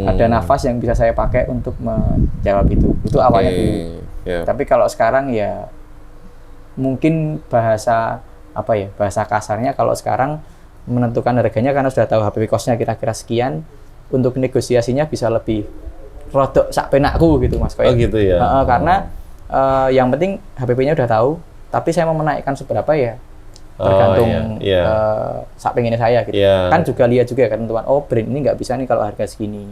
Speaker 1: Ada nafas yang bisa saya pakai untuk menjawab itu. Itu awalnya dulu. Tapi kalau sekarang ya mungkin bahasa kasarnya kalau sekarang menentukan harganya karena sudah tahu HPP cost-nya kira-kira sekian, untuk negosiasinya bisa lebih rodok sak penakku gitu Mas.
Speaker 2: Oh gitu ya.
Speaker 1: Karena yang penting HPP-nya udah tahu, tapi saya mau menaikkan seberapa ya tergantung sak pengennya saya gitu. Kan juga lihat juga ketentuan, brand ini nggak bisa nih kalau harga segini.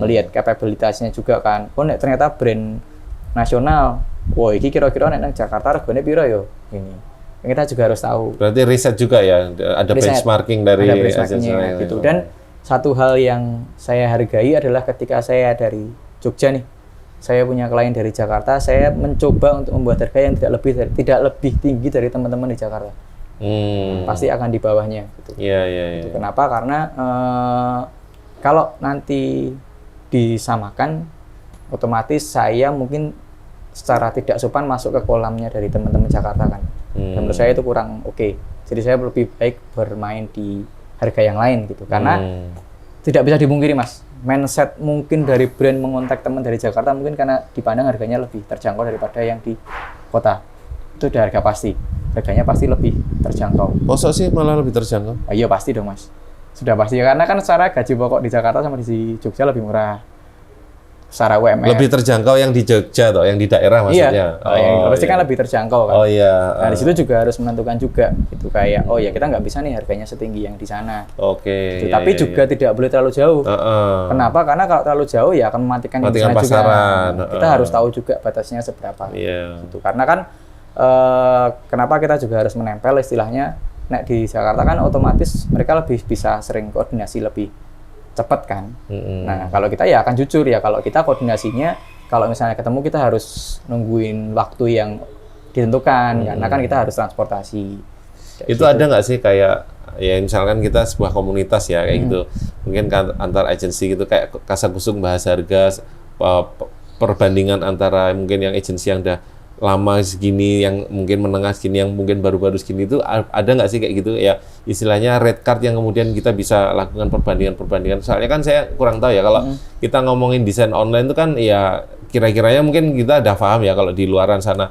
Speaker 1: Melihat kapabilitasnya juga kan. Ternyata brand nasional, iki kira-kira nek nang Jakarta regane piro yo? Ini. Kita juga harus tahu.
Speaker 2: Berarti riset juga ya, ada benchmarking dari
Speaker 1: benchmarkingnya gitu. Dan satu hal yang saya hargai adalah ketika saya dari Jogja nih, saya punya klien dari Jakarta, saya mencoba untuk membuat harga yang tidak lebih tinggi dari teman-teman di Jakarta. Pasti akan di bawahnya gitu. Gitu. Kenapa? Karena kalau nanti disamakan, otomatis saya mungkin secara tidak sopan masuk ke kolamnya dari teman-teman Jakarta kan. Dan menurut saya itu kurang oke. Jadi saya lebih baik bermain di harga yang lain gitu. Karena tidak bisa dipungkiri Mas, mindset mungkin dari brand mengontak teman dari Jakarta mungkin karena dipandang harganya lebih terjangkau daripada yang di kota. Itu udah harga pasti. Harganya pasti lebih terjangkau.
Speaker 2: Masa sih malah lebih terjangkau?
Speaker 1: Iya pasti dong Mas. Sudah pasti karena kan secara gaji pokok di Jakarta sama di Jogja lebih murah. Secara UMR.
Speaker 2: Lebih terjangkau yang di Jogja toh, yang di daerah maksudnya.
Speaker 1: Iya, pasti kan lebih terjangkau kan.
Speaker 2: Oh iya.
Speaker 1: Nah, di situ juga harus menentukan juga gitu kayak kita nggak bisa nih harganya setinggi yang di sana.
Speaker 2: Oke.
Speaker 1: Gitu. Tapi juga tidak boleh terlalu jauh. Kenapa? Karena kalau terlalu jauh ya akan mematikan yang di sana
Speaker 2: pasaran.
Speaker 1: Juga. Kita harus tahu juga batasnya seberapa. Gitu. Karena kan kenapa kita juga harus menempel istilahnya. Nek di Jakarta kan otomatis mereka lebih bisa sering koordinasi lebih cepat kan. Nah, kalau kita ya akan jujur ya, kalau kita koordinasinya, kalau misalnya ketemu kita harus nungguin waktu yang ditentukan, karena kan kita harus transportasi.
Speaker 2: Itu ada nggak sih kayak, ya misalkan kita sebuah komunitas ya, kayak gitu, mungkin antar agensi gitu, kayak kasakusuk bahas harga, perbandingan antara mungkin yang agensi yang udah lama segini, yang mungkin menengah segini, yang mungkin baru-baru segini, itu ada nggak sih kayak gitu ya, istilahnya red card yang kemudian kita bisa lakukan perbandingan. Soalnya kan saya kurang tahu ya kalau kita ngomongin desain online itu kan ya kira-kiranya mungkin kita udah paham ya kalau di luaran sana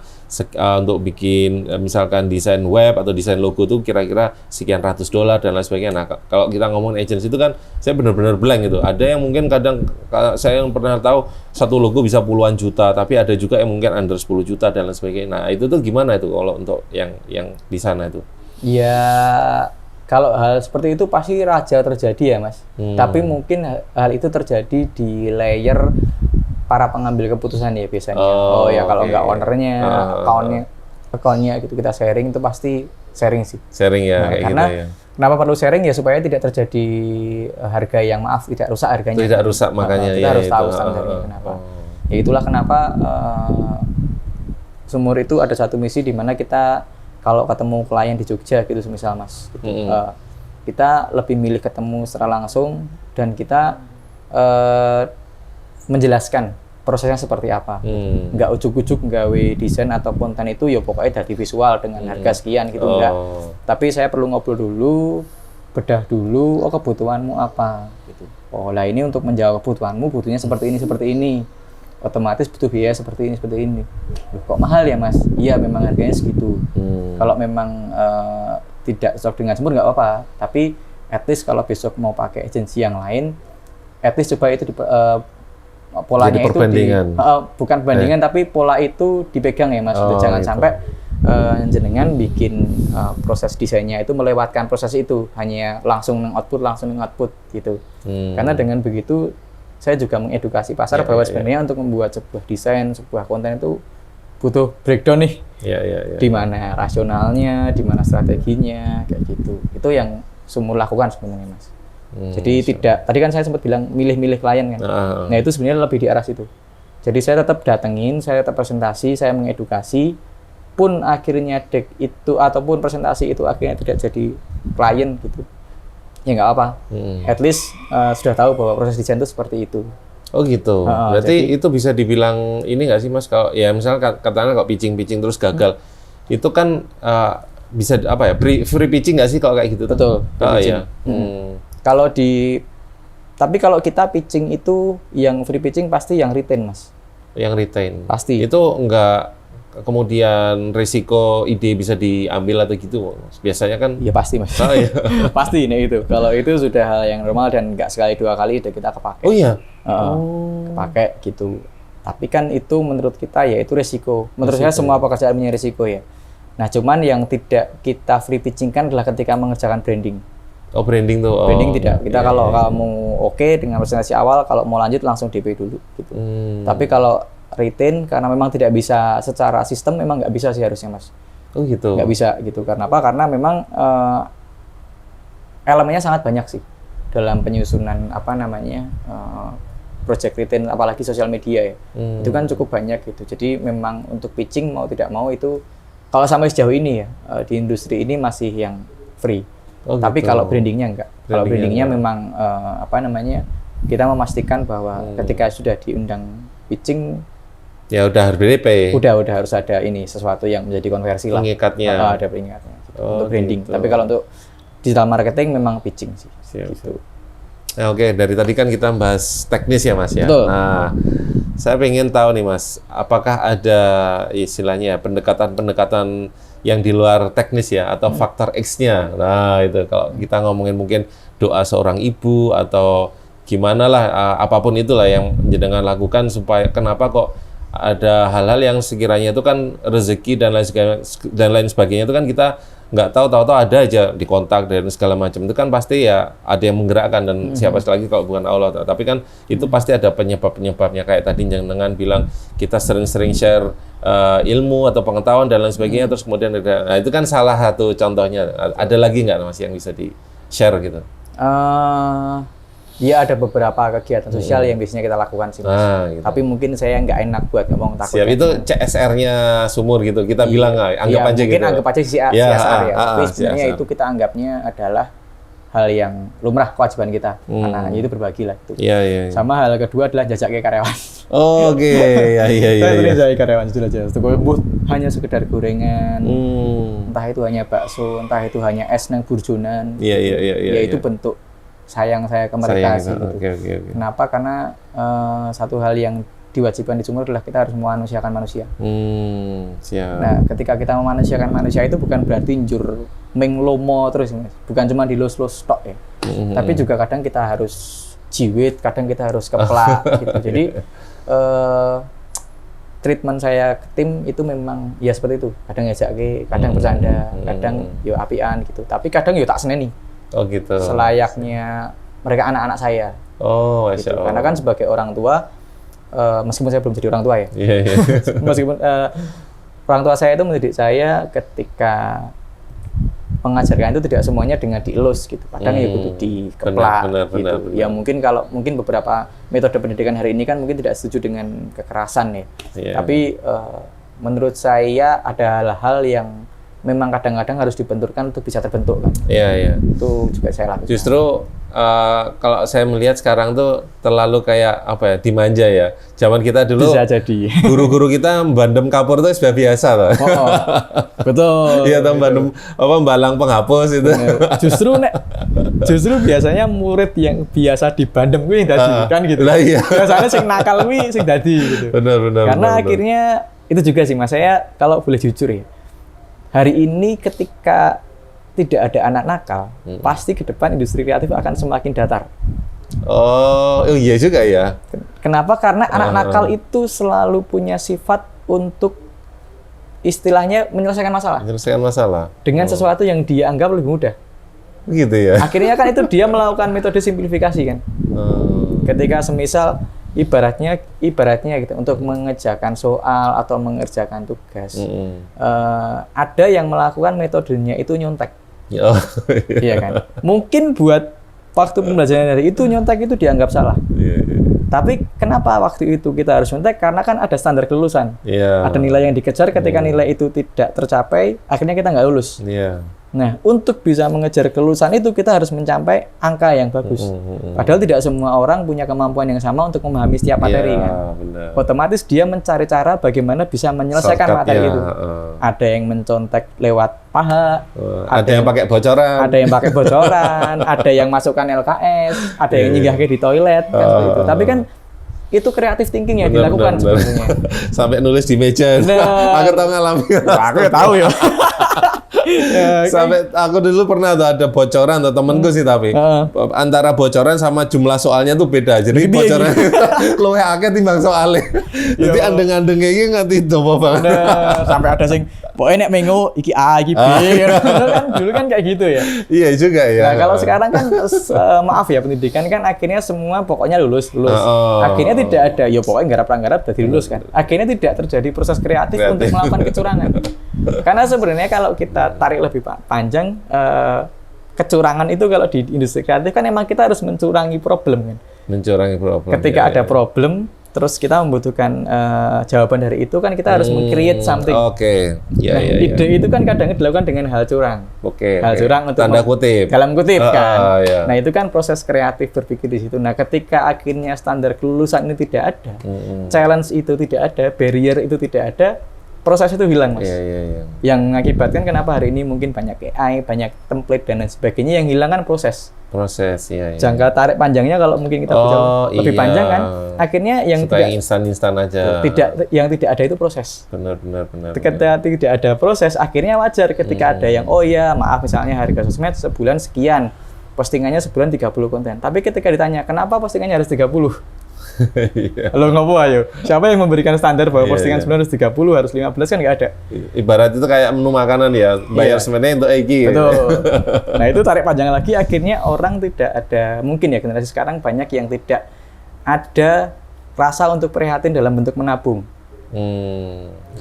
Speaker 2: untuk bikin misalkan desain web atau desain logo tuh kira-kira sekian ratus dolar dan lain sebagainya. Nah, kalau kita ngomongin agency itu kan saya benar-benar blank gitu. Ada yang mungkin kadang saya yang pernah tahu satu logo bisa puluhan juta, tapi ada juga yang mungkin under 10 juta dan lain sebagainya. Nah, itu tuh gimana itu kalau untuk yang di sana itu?
Speaker 1: Ya, kalau hal seperti itu pasti raja terjadi ya, Mas. Tapi mungkin hal itu terjadi di layer para pengambil keputusan ya biasanya. Oh ya, kalau nggak ownernya, account-nya gitu kita sharing itu pasti sharing sih.
Speaker 2: Sharing ya, kayak
Speaker 1: karena
Speaker 2: gitu ya.
Speaker 1: kenapa perlu sharing ya supaya tidak terjadi harga yang tidak rusak harganya.
Speaker 2: Tidak rusak makanya
Speaker 1: kita
Speaker 2: ya
Speaker 1: harus
Speaker 2: itu.
Speaker 1: tahu standarnya kenapa. Ya itulah kenapa Sumur itu ada satu misi di mana kita kalau ketemu klien di Jogja gitu semisal Mas gitu, kita lebih milih ketemu secara langsung dan kita menjelaskan prosesnya seperti apa. Nggak ujuk-ujuk nggawe desain atau konten itu ya pokoknya dari visual dengan harga sekian gitu enggak. Tapi saya perlu ngobrol dulu, bedah dulu, oh kebutuhanmu apa gitu. Oh lah ini untuk menjawab kebutuhanmu butuhnya seperti ini. Otomatis butuh biaya seperti ini. Loh, kok mahal ya Mas? Iya memang harganya segitu. Kalau memang tidak cocok dengan Sumur nggak apa-apa. Tapi at least kalau besok mau pakai agensi yang lain, at least coba itu polanya itu bukan perbandingan tapi pola itu dipegang ya Mas. Jangan gitu. Sampai jenengan bikin proses desainnya itu melewatkan proses itu, hanya langsung output gitu. Karena dengan begitu saya juga mengedukasi pasar bahwa sebenarnya untuk membuat sebuah desain, sebuah konten itu butuh breakdown nih. Di mana rasionalnya, di mana strateginya, kayak gitu. Itu yang Sumur lakukan sebenarnya Mas. Jadi tadi kan saya sempat bilang milih-milih klien kan. Nah itu sebenarnya lebih di arah situ. Jadi saya tetap datengin, saya tetap presentasi, saya mengedukasi, pun akhirnya deck itu ataupun presentasi itu akhirnya tidak jadi klien gitu. Ya nggak apa, at least sudah tahu bahwa proses desain itu seperti itu.
Speaker 2: Oh gitu. Berarti itu bisa dibilang ini nggak sih Mas? Kalau ya misalnya katakanlah kalau pitching terus gagal, itu kan bisa apa ya? Free pitching nggak sih kalau kayak gitu?
Speaker 1: Betul.
Speaker 2: Iya.
Speaker 1: Tapi kalau kita pitching itu yang free pitching pasti yang retain Mas.
Speaker 2: Yang retain.
Speaker 1: Pasti.
Speaker 2: Itu nggak kemudian risiko ide bisa diambil atau gitu, biasanya kan?
Speaker 1: Ya pasti Mas.
Speaker 2: Iya.
Speaker 1: Pasti ini itu. Kalau itu sudah hal yang normal dan nggak sekali dua kali udah kita kepake.
Speaker 2: Oh iya.
Speaker 1: Kepake gitu. Tapi kan itu menurut kita ya itu risiko. Menurut saya semua pekerjaan punya risiko ya. Nah cuman yang tidak kita free pitching kan adalah ketika mengerjakan branding.
Speaker 2: Oh branding tuh.
Speaker 1: Branding tidak. Kita kalau kamu oke dengan presentasi awal, kalau mau lanjut langsung DP dulu. Gitu. Tapi kalau retain karena memang tidak bisa secara sistem memang nggak bisa sih harusnya Mas.
Speaker 2: Oh gitu.
Speaker 1: Nggak bisa gitu. Karena apa? Karena memang elemennya sangat banyak sih dalam penyusunan project retain apalagi sosial media ya. Itu kan cukup banyak gitu. Jadi memang untuk pitching mau tidak mau itu kalau sampai sejauh ini ya di industri ini masih yang free. Tapi kalau brandingnya enggak. Kalau brandingnya memang kita memastikan bahwa ketika sudah diundang pitching
Speaker 2: ya udah harus DP.
Speaker 1: Udah harus ada ini sesuatu yang menjadi konversi lah.
Speaker 2: Pengikatnya.
Speaker 1: Ada pengikatnya gitu, untuk branding. Gitu. Tapi kalau untuk digital marketing memang pitching sih. Gitu.
Speaker 2: Nah, oke, dari tadi kan kita bahas teknis ya Mas ya.
Speaker 1: Betul.
Speaker 2: Nah, saya pengen tahu nih Mas, apakah ada istilahnya pendekatan yang di luar teknis ya atau faktor X-nya. Nah, itu kalau kita ngomongin mungkin doa seorang ibu atau gimana lah apapun itulah yang jenengan lakukan supaya kenapa kok ada hal-hal yang sekiranya itu kan rezeki dan lain sebagainya itu kan kita nggak tahu ada aja di kontak dan segala macam itu kan pasti ya ada yang menggerakkan dan siapa lagi kalau bukan Allah, tapi kan itu pasti ada penyebabnya kayak tadi jenengan bilang kita sering-sering share ilmu atau pengetahuan dan lain sebagainya terus kemudian nah itu kan salah satu contohnya. Ada lagi nggak Mas yang bisa di share gitu?
Speaker 1: Ya ada beberapa kegiatan sosial yang biasanya kita lakukan sih Mas. Gitu. Tapi mungkin saya nggak enak buat ngomong takut.
Speaker 2: Siap, itu CSR-nya Sumur gitu. Kita bilang anggap aja
Speaker 1: mungkin
Speaker 2: gitu.
Speaker 1: Anggap aja CSR ya. Tapi sebenarnya itu kita anggapnya adalah hal yang lumrah kewajiban kita. Karena itu berbagi lah itu.
Speaker 2: Iya.
Speaker 1: Sama hal kedua adalah jajak ke karyawan.
Speaker 2: Oh, oke. Iya.
Speaker 1: Saya jajak karyawan itu aja. Hanya sekedar gorengan. Entah itu hanya bakso, entah itu hanya es nang burjonan.
Speaker 2: Iya.
Speaker 1: Ya itu bentuk sayang saya ke mereka sih. Gitu.
Speaker 2: Okay.
Speaker 1: Kenapa? Karena satu hal yang diwajibkan di Sumur adalah kita harus memanusiakan manusia.
Speaker 2: Siap.
Speaker 1: Nah, ketika kita memanusiakan manusia itu bukan berarti njur menglomo terus, Mas. Bukan cuma dilus-lus tok ya. Tapi juga kadang kita harus jiwit, kadang kita harus keplak gitu. Jadi treatment saya ke tim itu memang ya seperti itu. Kadang ngajak kadang bercanda, kadang yo apian gitu. Tapi kadang yo tak seneni.
Speaker 2: Oh gitu.
Speaker 1: Selayaknya mereka anak-anak saya.
Speaker 2: Oh,
Speaker 1: gitu. Karena kan sebagai orang tua, meskipun saya belum jadi orang tua ya, meskipun orang tua saya itu mendidik saya ketika mengajarkan itu tidak semuanya dengan dielus gitu. Kadang ya butuh dikeplak gitu. Benar. Ya mungkin beberapa metode pendidikan hari ini kan mungkin tidak setuju dengan kekerasan ya. Tapi menurut saya ada hal-hal yang memang kadang-kadang harus dibenturkan untuk bisa terbentuk kan.
Speaker 2: Iya.
Speaker 1: Itu juga saya lakukan.
Speaker 2: Justru kalau saya melihat sekarang tuh terlalu kayak apa ya, dimanja ya. Zaman kita dulu
Speaker 1: bisa jadi.
Speaker 2: Guru-guru kita bandem kapur itu sudah biasa loh.
Speaker 1: Betul.
Speaker 2: Iya, bandem balang penghapus itu.
Speaker 1: Justru biasanya murid yang biasa dibandem kuwi dadi kan gitu.
Speaker 2: Lah iya.
Speaker 1: Biasanya sing nakal kuwi sing dadi gitu.
Speaker 2: Benar.
Speaker 1: Karena akhirnya itu juga sih Mas, saya kalau boleh jujur ya. Hari ini ketika tidak ada anak nakal, pasti ke depan industri kreatif akan semakin datar.
Speaker 2: Oh iya juga ya.
Speaker 1: Kenapa? Karena anak nakal itu selalu punya sifat untuk istilahnya menyelesaikan masalah. Dengan sesuatu yang dia anggap lebih mudah.
Speaker 2: Gitu ya.
Speaker 1: Akhirnya kan itu dia melakukan metode simplifikasi kan. Ketika semisal ibaratnya gitu untuk mengerjakan soal atau mengerjakan tugas, ada yang melakukan metodenya itu nyontek. Iya kan. Mungkin buat waktu pembelajaran dari itu nyontek itu dianggap salah. Tapi kenapa waktu itu kita harus nyontek? Karena kan ada standar kelulusan. Ada nilai yang dikejar, ketika nilai itu tidak tercapai, akhirnya kita nggak lulus. Nah, untuk bisa mengejar kelulusan itu kita harus mencapai angka yang bagus. Padahal tidak semua orang punya kemampuan yang sama untuk memahami setiap materi kan.
Speaker 2: Benar.
Speaker 1: Otomatis dia mencari cara bagaimana bisa menyelesaikan materi itu. Ada yang mencontek lewat paha,
Speaker 2: ada yang pakai bocoran.
Speaker 1: Ada yang masukkan LKS, ada yang nyinggahke di toilet kan seperti itu. Tapi kan itu kreatif thinking yang dilakukan sebenarnya.
Speaker 2: Sampai nulis di meja. Aku tahu ngalamin.
Speaker 1: Aku tahu ya.
Speaker 2: Sampai aku dulu pernah ada bocoran atau temenku sih, tapi antara bocoran sama jumlah soalnya tuh beda. Jadi bocoran luwih akeh timbang soalnya. Jadi andeng-andeng iki nganti dopo banget.
Speaker 1: Sampai ada sing pokoknya nek mengo iki A iki B. Dulu kan kayak gitu ya.
Speaker 2: Iya juga ya.
Speaker 1: Nah, kalau sekarang kan maaf ya, pendidikan kan akhirnya semua pokoknya lulus. Akhirnya tidak ada ya pokoknya garap-garap jadi lulus kan. Akhirnya tidak terjadi proses kreatif untuk melakukan kecurangan. Karena sebenarnya kalau kita tarik lebih panjang, kecurangan itu kalau di industri kreatif kan emang kita harus mencurangi problem kan. Ketika ada problem, terus kita membutuhkan jawaban dari itu kan kita harus meng-create something. Ide itu kan kadang dilakukan dengan hal curang. Hal curang untuk
Speaker 2: tanda kutip.
Speaker 1: Dalam kutip kan. Nah, itu kan proses kreatif berpikir di situ. Nah, ketika akhirnya standar kelulusan ini tidak ada, challenge itu tidak ada, barrier itu tidak ada, proses itu hilang, Mas. Yang mengakibatkan kenapa hari ini mungkin banyak AI, banyak template dan lain sebagainya, yang hilang kan proses. Jangka tarik panjangnya kalau mungkin kita lebih panjang kan, akhirnya yang
Speaker 2: supaya instan aja.
Speaker 1: Yang tidak ada itu proses.
Speaker 2: Benar.
Speaker 1: Ketika tidak ada proses, akhirnya wajar ketika ada yang maaf misalnya harga sosmed sebulan sekian, postingannya sebulan 30 konten. Tapi ketika ditanya, kenapa postingannya harus 30? Lo ngopo ayo? Siapa yang memberikan standar bahwa postingan sebulan harus 30, harus 15 kan nggak ada.
Speaker 2: Ibarat itu kayak menu makanan ya, bayar sebenarnya untuk Egi.
Speaker 1: Betul. Nah, itu tarik panjang lagi, akhirnya orang tidak ada, mungkin ya generasi sekarang banyak yang tidak ada rasa untuk prihatin dalam bentuk menabung.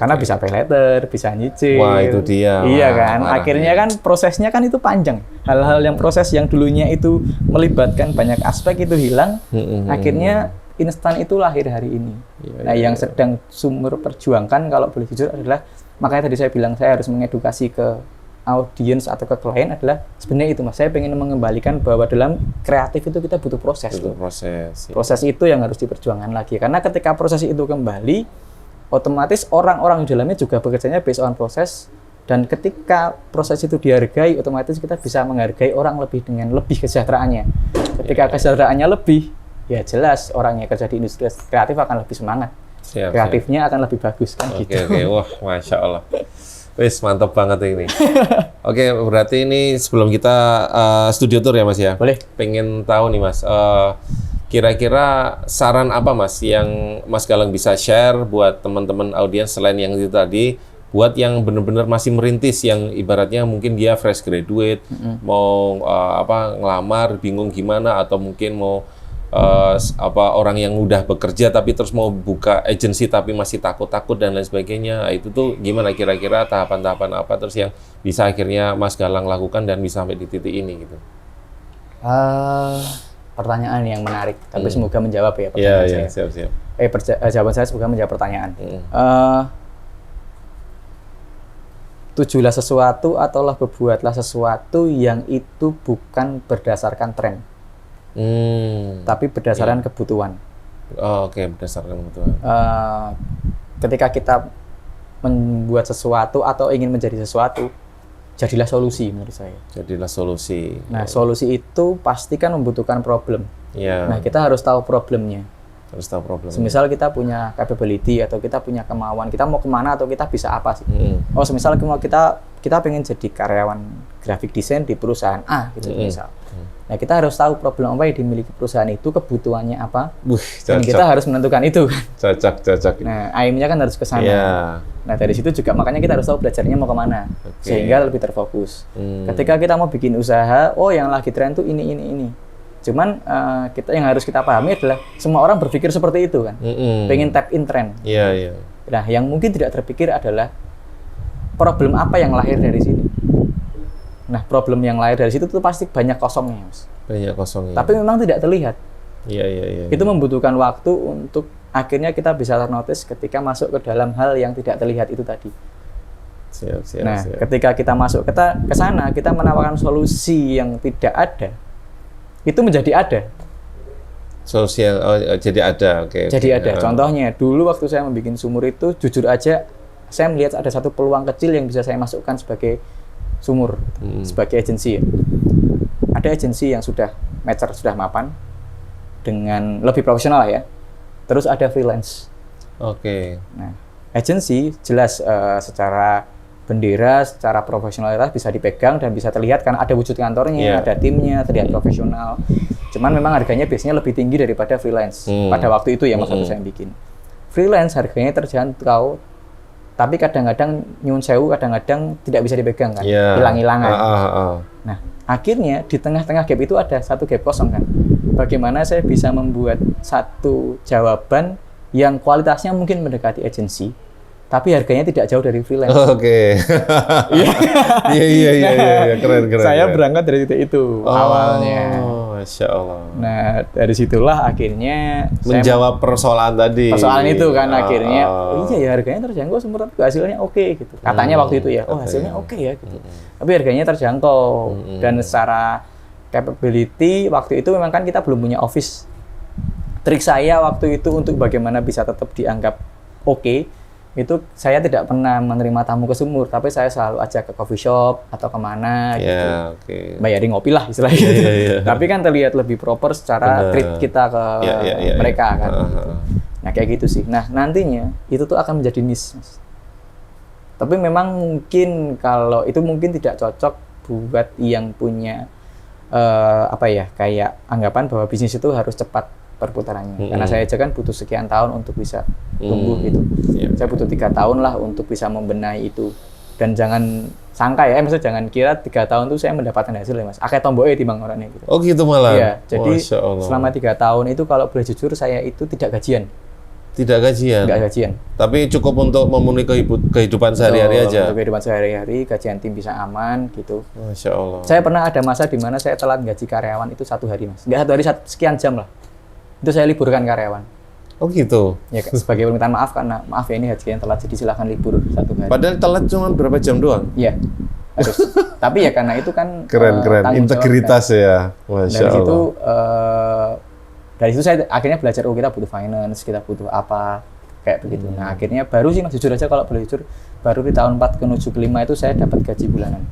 Speaker 1: Karena bisa pay letter, bisa nyicil.
Speaker 2: Wah, itu dia.
Speaker 1: Iya kan. Akhirnya kan prosesnya kan itu panjang. Hal-hal yang proses yang dulunya itu melibatkan banyak aspek itu hilang. Akhirnya instan itu lahir hari ini. Nah, yang sedang Sumur perjuangkan kalau boleh jujur adalah, makanya tadi saya bilang saya harus mengedukasi ke audiens atau ke klien adalah sebenarnya itu, Mas. Saya pengen mengembalikan bahwa dalam kreatif itu kita butuh proses. Proses itu yang harus diperjuangkan lagi. Karena ketika proses itu kembali, otomatis orang-orang di dalamnya juga bekerjanya based on proses. Dan ketika proses itu dihargai, otomatis kita bisa menghargai orang lebih dengan lebih kesejahteraannya. Ketika kesejahteraannya lebih, ya jelas orang yang kerja di industri kreatif akan lebih semangat. kreatifnya akan lebih bagus kan gitu.
Speaker 2: Oke, wah, Masya Allah. Wis, mantap banget ini. Oke, berarti ini sebelum kita studio tour ya Mas ya?
Speaker 1: Boleh.
Speaker 2: Pengen tahu nih Mas, kira-kira saran apa Mas yang Mas Galang bisa share buat teman-teman audiens selain yang itu tadi, buat yang benar-benar masih merintis, yang ibaratnya mungkin dia fresh graduate, mau ngelamar, bingung gimana, atau mungkin mau orang yang udah bekerja tapi terus mau buka agensi tapi masih takut-takut dan lain sebagainya. Nah, itu tuh gimana kira-kira tahapan-tahapan apa terus yang bisa akhirnya Mas Galang lakukan dan bisa sampai di titik ini gitu?
Speaker 1: Pertanyaan yang menarik, tapi semoga menjawab ya
Speaker 2: Iya,
Speaker 1: pertanyaan saya.
Speaker 2: siap.
Speaker 1: Jawaban saya semoga menjawab pertanyaan. Tujulah sesuatu ataulah berbuatlah sesuatu yang itu bukan berdasarkan tren, tapi berdasarkan kebutuhan.
Speaker 2: Oke, berdasarkan kebutuhan.
Speaker 1: Ketika kita membuat sesuatu atau ingin menjadi sesuatu, jadilah solusi menurut saya.
Speaker 2: Jadilah solusi.
Speaker 1: Nah, solusi itu pasti kan membutuhkan problem.
Speaker 2: Ya.
Speaker 1: Nah, kita harus tahu problemnya.
Speaker 2: Harus tahu problem.
Speaker 1: Semisal kita punya capability atau kita punya kemauan, kita mau kemana atau kita bisa apa sih? Oh, semisal kita pengen jadi karyawan graphic design di perusahaan A gitu misal. Nah, kita harus tahu problem apa yang dimiliki perusahaan itu, kebutuhannya apa, dan kita harus menentukan itu kan.
Speaker 2: Cocok.
Speaker 1: Nah, aimnya kan harus ke sana.
Speaker 2: Yeah.
Speaker 1: Nah, dari situ juga makanya kita harus tahu belajarnya mau kemana, sehingga lebih terfokus. Ketika kita mau bikin usaha, oh yang lagi tren tuh ini. Cuman yang harus kita pahami adalah semua orang berpikir seperti itu kan, pengen tap in trend.
Speaker 2: Iya.
Speaker 1: Nah, yang mungkin tidak terpikir adalah problem apa yang lahir dari sini. Nah, problem yang lahir dari situ tuh pasti banyak kosongnya, Mas.
Speaker 2: Banyak kosongnya.
Speaker 1: Tapi memang tidak terlihat.
Speaker 2: Iya.
Speaker 1: Itu membutuhkan waktu untuk akhirnya kita bisa ternotis ketika masuk ke dalam hal yang tidak terlihat itu tadi.
Speaker 2: Siap.
Speaker 1: Ketika kita masuk ke sana, kita menawarkan solusi yang tidak ada, itu menjadi ada.
Speaker 2: Solusi yang jadi ada, oke.
Speaker 1: Jadi ada. Contohnya, dulu waktu saya membuat sumur itu, jujur aja, saya melihat ada satu peluang kecil yang bisa saya masukkan sebagai sumur, sebagai agensi. Ada agensi yang sudah mature, sudah mapan, dengan lebih profesional ya. Terus ada freelance.
Speaker 2: Oke.
Speaker 1: Nah, agensi jelas secara bendera, secara profesionalitas bisa dipegang dan bisa terlihat karena ada wujud kantornya, ada timnya, terlihat profesional. Cuman memang harganya biasanya lebih tinggi daripada freelance. Pada waktu itu ya, waktu saya bikin. Freelance harganya terjangkau, tapi kadang-kadang nyun sewu, kadang-kadang tidak bisa dipegang kan, hilang-hilangan. Nah, akhirnya di tengah-tengah gap itu ada satu gap kosong kan. Bagaimana saya bisa membuat satu jawaban yang kualitasnya mungkin mendekati agensi, tapi harganya tidak jauh dari freelance.
Speaker 2: Oke. Iya, keren.
Speaker 1: Saya berangkat dari titik itu awalnya.
Speaker 2: Masya Allah.
Speaker 1: Nah, dari situlah akhirnya
Speaker 2: menjawab persoalan tadi.
Speaker 1: Persoalan itu kan akhirnya, iya ya harganya terjangkau, sumur tapi hasilnya oke gitu. Katanya waktu itu ya, hasilnya oke ya gitu. Tapi harganya terjangkau dan secara capability waktu itu memang kan kita belum punya office. Trik saya waktu itu untuk bagaimana bisa tetap dianggap oke, itu saya tidak pernah menerima tamu ke sumur, tapi saya selalu ajak ke coffee shop atau kemana gitu. Bayarin ngopi lah istilahnya. Tapi kan terlihat lebih proper secara treat kita ke mereka kan. Gitu. Nah kayak gitu sih. Nah nantinya itu tuh akan menjadi niche, Mas. Tapi memang mungkin kalau itu mungkin tidak cocok buat yang punya kayak anggapan bahwa bisnis itu harus cepat perputarannya. Karena saya aja kan butuh sekian tahun untuk bisa tumbuh gitu. Saya butuh 3 tahun lah untuk bisa membenahi itu. Dan jangan sangka ya, maksudnya jangan kira 3 tahun itu saya mendapatkan hasil ya Mas. Akeh tomboke timbang orangnya gitu.
Speaker 2: Oh gitu malah?
Speaker 1: Iya, jadi selama 3 tahun itu kalau boleh jujur saya itu tidak gajian.
Speaker 2: Tidak gajian? Nggak gajian. Tapi cukup untuk memenuhi kehidupan sehari-hari aja?
Speaker 1: Untuk kehidupan sehari-hari, gajian tim bisa aman gitu.
Speaker 2: Masya Allah.
Speaker 1: Saya pernah ada masa di mana saya telat gaji karyawan itu 1 hari Mas. Nggak 1 hari, sekian jam lah. Itu saya liburkan karyawan.
Speaker 2: Oh gitu?
Speaker 1: Ya, sebagai permintaan maaf karena maaf ya ini gajian telat, jadi silahkan libur 1 hari.
Speaker 2: Padahal telat cuma berapa jam doang?
Speaker 1: Iya, harus. Tapi ya karena itu kan
Speaker 2: keren. Integritas kan. Ya, Masya Allah.
Speaker 1: Dari situ saya akhirnya belajar, kita butuh finance, kita butuh apa, kayak begitu. Nah akhirnya baru sih Mas, jujur aja kalau boleh jujur, baru di tahun 4 ke 5 itu saya dapat gaji bulanan.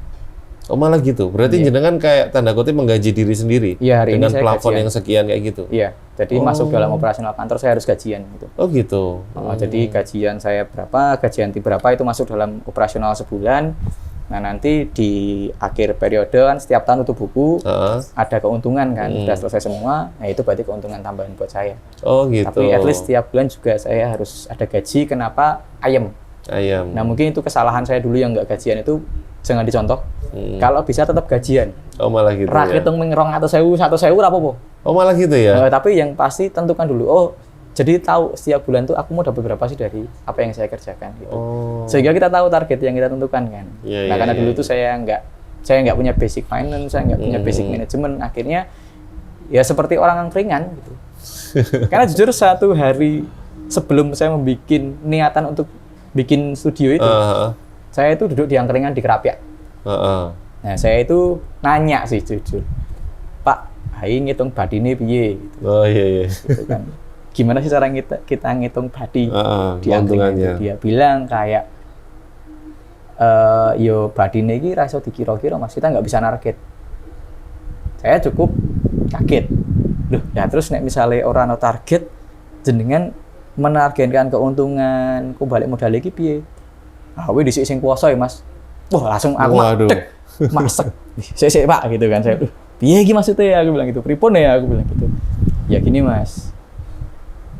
Speaker 2: Oh malah gitu. Berarti jenengan kayak tanda kutip menggaji diri sendiri
Speaker 1: Iya, hari
Speaker 2: dengan
Speaker 1: ini saya
Speaker 2: plafon
Speaker 1: gajian.
Speaker 2: yang sekian kayak gitu.
Speaker 1: Iya, jadi masuk dalam operasional kantor saya harus gajian gitu.
Speaker 2: Oh gitu.
Speaker 1: Jadi gajian saya berapa, gajian berapa itu masuk dalam operasional sebulan. Nah nanti di akhir periode kan setiap tahun tutup buku ada keuntungan kan, sudah selesai semua. Nah itu berarti keuntungan tambahan buat saya.
Speaker 2: Oh gitu.
Speaker 1: Tapi at least setiap bulan juga saya harus ada gaji. Kenapa? Ayam. Nah mungkin itu kesalahan saya dulu yang nggak gajian itu jangan dicontoh. Kalau bisa tetap gajian.
Speaker 2: Oh malah gitu
Speaker 1: Rak
Speaker 2: ya.
Speaker 1: hitung mengerong atau sewu apa-apa.
Speaker 2: Oh malah gitu ya.
Speaker 1: Tapi yang pasti tentukan dulu. Oh jadi tahu setiap bulan tuh aku mau dapat berapa sih dari apa yang saya kerjakan gitu. Sehingga kita tahu target yang kita tentukan kan. Nah karena dulu tuh saya nggak punya basic finance, saya nggak punya basic management. Akhirnya ya seperti orang angkringan gitu. Karena jujur satu hari sebelum saya membuat niatan untuk bikin studio itu, saya itu duduk di angkringan di Kerapiak. Nah saya itu nanya sih jujur, Pak, ayo ngitung badine piye? Gitu.
Speaker 2: Oh iya.
Speaker 1: Gitu kan. Gimana sih cara kita ngitung badi di angkringan itu? Dia bilang kayak, yo badine iki ra iso dikira-kira Mas, kita nggak bisa target. Saya cukup kaget. Loh, ya terus nek misalnya orang no target, jenengan menargetkan keuntungan, kok balik modal iki piye? Ah, we dhisik sing kuasa ya Mas. Wah, langsung aku cek, masek. Sik Pak gitu kan saya. Piye iki maksudnya aku bilang gitu. Pripun ya aku bilang gitu. Ya gini Mas.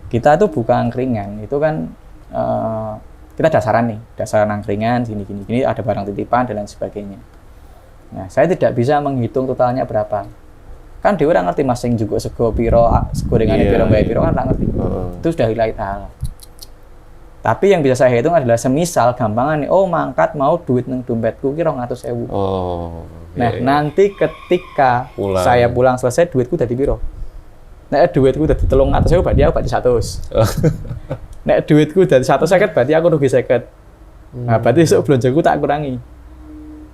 Speaker 1: Kita tuh bukan angkringan, itu kan kita dasaran angkringan, gini, ada barang titipan dan lain sebagainya. Nah, saya tidak bisa menghitung totalnya berapa. Kan dia orang ngerti Mas, yang juga sego piro, sego dengan piro, bayar piro kan nggak ngerti. Itu sudah lillahi ta'ala. Tapi yang bisa saya hitung adalah semisal gampangan nih, oh mangkat mau duit nang dompetku ki 200.000. Nah, nanti ketika saya pulang selesai duitku dadi piro? Nek duitku dadi 300.000 berarti aku berarti 100. Nek duitku dadi 150 berarti aku rugi 50. Nah, berarti esuk belanjaku tak kurangi.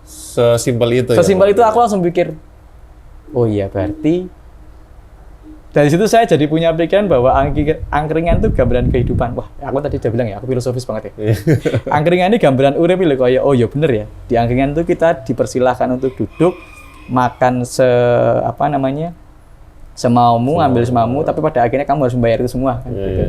Speaker 2: Sesimpel itu.
Speaker 1: Sesimpel itu aku langsung pikir, oh iya berarti dari situ saya jadi punya pikiran bahwa angkringan itu gambaran kehidupan. Wah, aku tadi udah bilang ya, aku filosofis banget ya. Angkringan ini gambaran urip lho kaya oh ya bener ya. Di angkringan itu kita dipersilahkan untuk duduk, makan semaumu, ambil semaumu, tapi pada akhirnya kamu harus membayar itu semua kan. Gitu.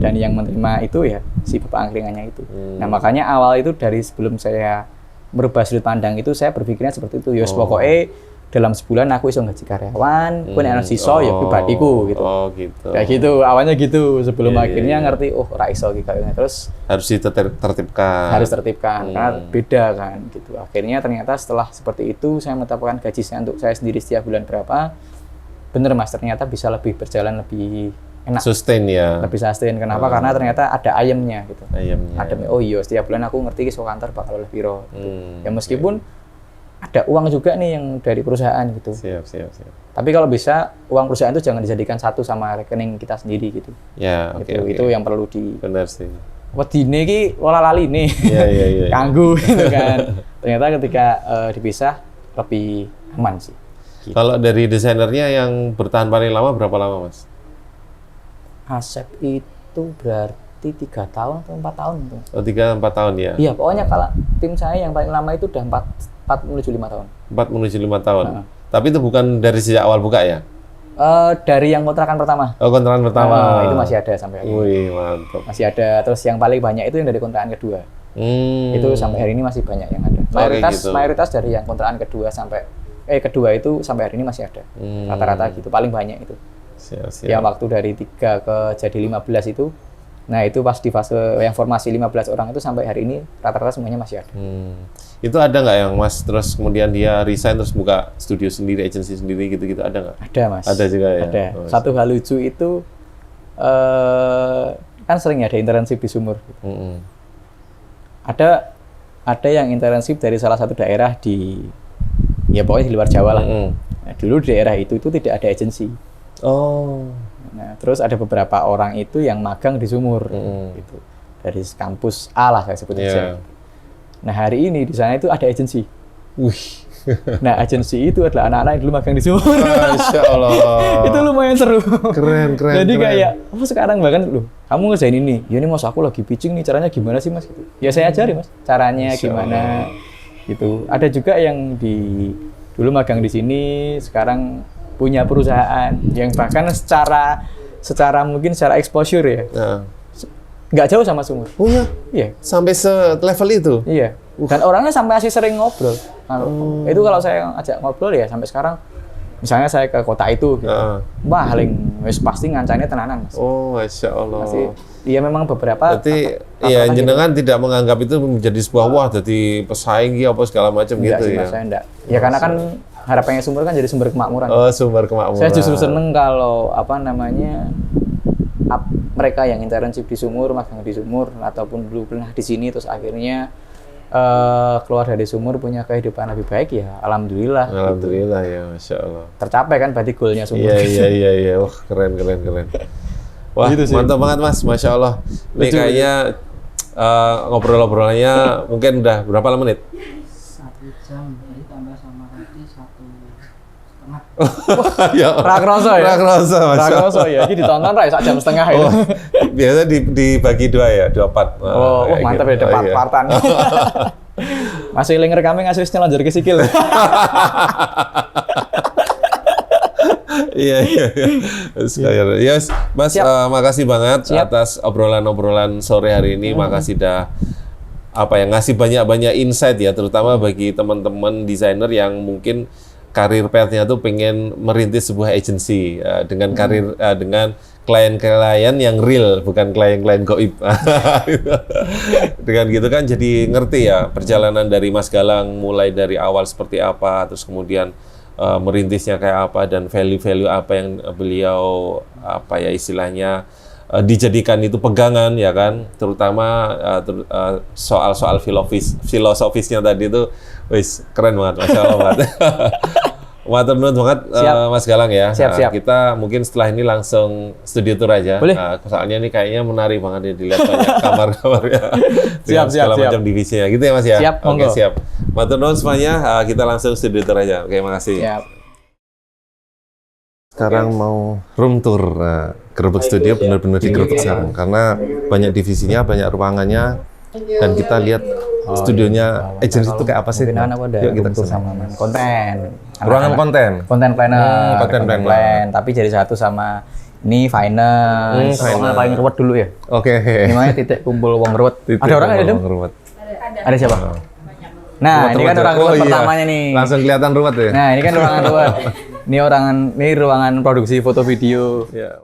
Speaker 1: Dan yang menerima itu ya si bapak angkringannya itu. Nah, makanya awal itu dari sebelum saya merubah sudut pandang itu saya berpikirnya seperti itu. Yos pokoknya dalam sebulan aku iso gaji karyawan, pun energi sisa ya pribadiku gitu.
Speaker 2: Oh gitu.
Speaker 1: Kayak gitu, awalnya gitu sebelum akhirnya ngerti oh ra iso iki kayaknya terus
Speaker 2: harus ditertibkan.
Speaker 1: Harus tertibkan karena beda kan gitu. Akhirnya ternyata setelah seperti itu saya menetapkan gaji saya untuk saya sendiri setiap bulan berapa. Bener Mas, ternyata bisa lebih berjalan lebih enak.
Speaker 2: Sustain ya.
Speaker 1: Lebih sustain. Kenapa? Karena ternyata ada ayamnya gitu.
Speaker 2: Ayamnya.
Speaker 1: Ada oh iya setiap bulan aku ngerti iso kantor bakal lebih piro. Gitu. Ya meskipun ada uang juga nih yang dari perusahaan gitu.
Speaker 2: Siap.
Speaker 1: Tapi kalau bisa uang perusahaan itu jangan dijadikan satu sama rekening kita sendiri gitu.
Speaker 2: Ya, oke.
Speaker 1: Gitu. Itu yang perlu di.
Speaker 2: Benar sih.
Speaker 1: Wedine iki olah lali nih.
Speaker 2: Iya.
Speaker 1: Kanggu gitu kan. Ternyata ketika dipisah lebih aman sih.
Speaker 2: Gitu. Kalau dari desainernya yang bertahan paling lama berapa lama Mas?
Speaker 1: Asep itu berarti 3 tahun atau 4 tahun itu.
Speaker 2: Oh 3-4 tahun ya?
Speaker 1: Iya pokoknya kalau tim saya yang paling lama itu udah 4 menuju 5 tahun.
Speaker 2: 4 menuju 5 tahun. Tapi itu bukan dari sejak awal buka ya?
Speaker 1: Dari yang kontrakan pertama.
Speaker 2: Oh kontrakan pertama.
Speaker 1: Itu masih ada sampai hari ini.
Speaker 2: Wih mantap.
Speaker 1: Masih ada. Terus yang paling banyak itu yang dari kontrakan kedua. Itu sampai hari ini masih banyak yang ada. Mayoritas dari yang kontrakan kedua kedua itu sampai hari ini masih ada. Rata-rata gitu. Paling banyak itu.
Speaker 2: Siap.
Speaker 1: Yang waktu dari 3 ke jadi 15 itu. Nah itu pas di fase yang formasi 15 orang itu sampai hari ini rata-rata semuanya masih ada.
Speaker 2: Itu ada nggak yang Mas terus kemudian dia resign terus buka studio sendiri, agensi sendiri gitu-gitu ada nggak?
Speaker 1: Ada Mas.
Speaker 2: Ada juga ya?
Speaker 1: Ada. Satu hal lucu itu kan sering ada internship di Sumur. Ada yang internship dari salah satu daerah ya pokoknya di luar Jawa lah. Nah, dulu di daerah itu tidak ada agensi. Nah, terus ada beberapa orang itu yang magang di Sumur, gitu. Dari kampus A lah saya sebut aja. Nah, hari ini di sana itu ada agensi. Nah, agensi itu adalah anak-anak yang dulu magang di Sumur.
Speaker 2: Masya Allah.
Speaker 1: Itu lumayan seru.
Speaker 2: Keren.
Speaker 1: Jadi kayak, sekarang bahkan kamu ngerjain ini. Ya ini Mas, aku lagi pitching nih, caranya gimana sih Mas? Gitu. Ya saya ajari Mas, caranya gimana. gitu. Ada juga yang dulu magang di sini, sekarang punya perusahaan yang bahkan secara mungkin secara exposure ya, nggak jauh sama Sumur.
Speaker 2: Oh ya?
Speaker 1: Iya.
Speaker 2: Sampai se-level itu?
Speaker 1: Iya. Dan orangnya sampai masih sering ngobrol. Itu kalau saya ajak ngobrol ya sampai sekarang, misalnya saya ke kota itu, gitu. Wah, wis pasti ngancanya tenanan, Mas.
Speaker 2: Oh, Masya Allah.
Speaker 1: Masih, iya memang beberapa.
Speaker 2: Berarti ya jenengan tidak menganggap itu menjadi sebuah wah, jadi pesaing apa segala macam gitu
Speaker 1: sih,
Speaker 2: ya?
Speaker 1: Mas, saya enggak. Ya karena kan harapannya Sumur kan jadi sumber kemakmuran.
Speaker 2: Oh, sumber kemakmuran.
Speaker 1: Saya justru seneng kalau mereka yang internship di Sumur, magang di Sumur, ataupun dulu pernah di sini terus akhirnya keluar dari Sumur punya kehidupan lebih baik ya, alhamdulillah.
Speaker 2: Alhamdulillah gitu. Ya, Masya Allah.
Speaker 1: Tercapai kan berarti goalnya Sumur.
Speaker 2: Iya. Wah, keren. Wah, gitu mantap banget Mas, Masya Allah. Ini kayaknya ngobrol-ngobrolannya mungkin udah berapa menit?
Speaker 3: 1 jam, jadi tambah sama tadi 1,5.
Speaker 2: Ya,
Speaker 1: Rakroso ya?
Speaker 2: Rakroso,
Speaker 1: ya. Jadi ditonton lah 1,5 jam ya.
Speaker 2: Oh, biasa dibagi 2 ya, 2 part.
Speaker 1: Mantap ya, ada part-partan. Masih eling rekame ngasih nyelanjur ke sikil.
Speaker 2: Iya. Yes, Mas, makasih banget atas obrolan-obrolan sore hari ini. Makasih dah ngasih banyak-banyak insight ya, terutama bagi teman-teman desainer yang mungkin karir path-nya tuh pengen merintis sebuah agency dengan karir dengan klien-klien yang real, bukan klien-klien goib. Dengan gitu kan jadi ngerti ya perjalanan dari Mas Galang mulai dari awal seperti apa, terus kemudian merintisnya kayak apa dan value-value apa yang beliau istilahnya dijadikan itu pegangan ya kan, terutama soal-soal filosofisnya tadi itu wis keren banget, Masya Allah banget. Matur nuwun banget Mas Galang ya.
Speaker 1: Siap.
Speaker 2: Kita mungkin setelah ini langsung studio tour aja.
Speaker 1: Boleh.
Speaker 2: Soalnya ini kayaknya menarik banget ya dilihat banyak kamar-kamarnya.
Speaker 1: Siap.
Speaker 2: Segala macam divisinya. Gitu ya Mas ya?
Speaker 1: Siap,
Speaker 2: Oke,
Speaker 1: monggo.
Speaker 2: siap. Matur nuwun semuanya. Kita langsung studio tour aja. Oke, makasih.
Speaker 1: Siap.
Speaker 2: Sekarang mau room tour. Nah, Gerbek Studio benar-benar digerebek sekarang karena banyak divisinya, banyak ruangannya, dan kita lihat studionya agency itu kayak apa sih?
Speaker 1: Yuk kita sama konten.
Speaker 2: Ruangan konten.
Speaker 1: Content planner.
Speaker 2: Content planner.
Speaker 1: Plan. Tapi jadi satu sama ini finance. Ruangan paling ruwet dulu ya.
Speaker 2: Oke.
Speaker 1: Gimana titik kumpul wong ruwet? Ada orang ada dem? Ada siapa? Nah, ini kan orang ruwet pertamanya nih.
Speaker 2: Langsung kelihatan ruwet ya.
Speaker 1: Nah, ini kan ruangan ruwet. Ini ruangan produksi foto video.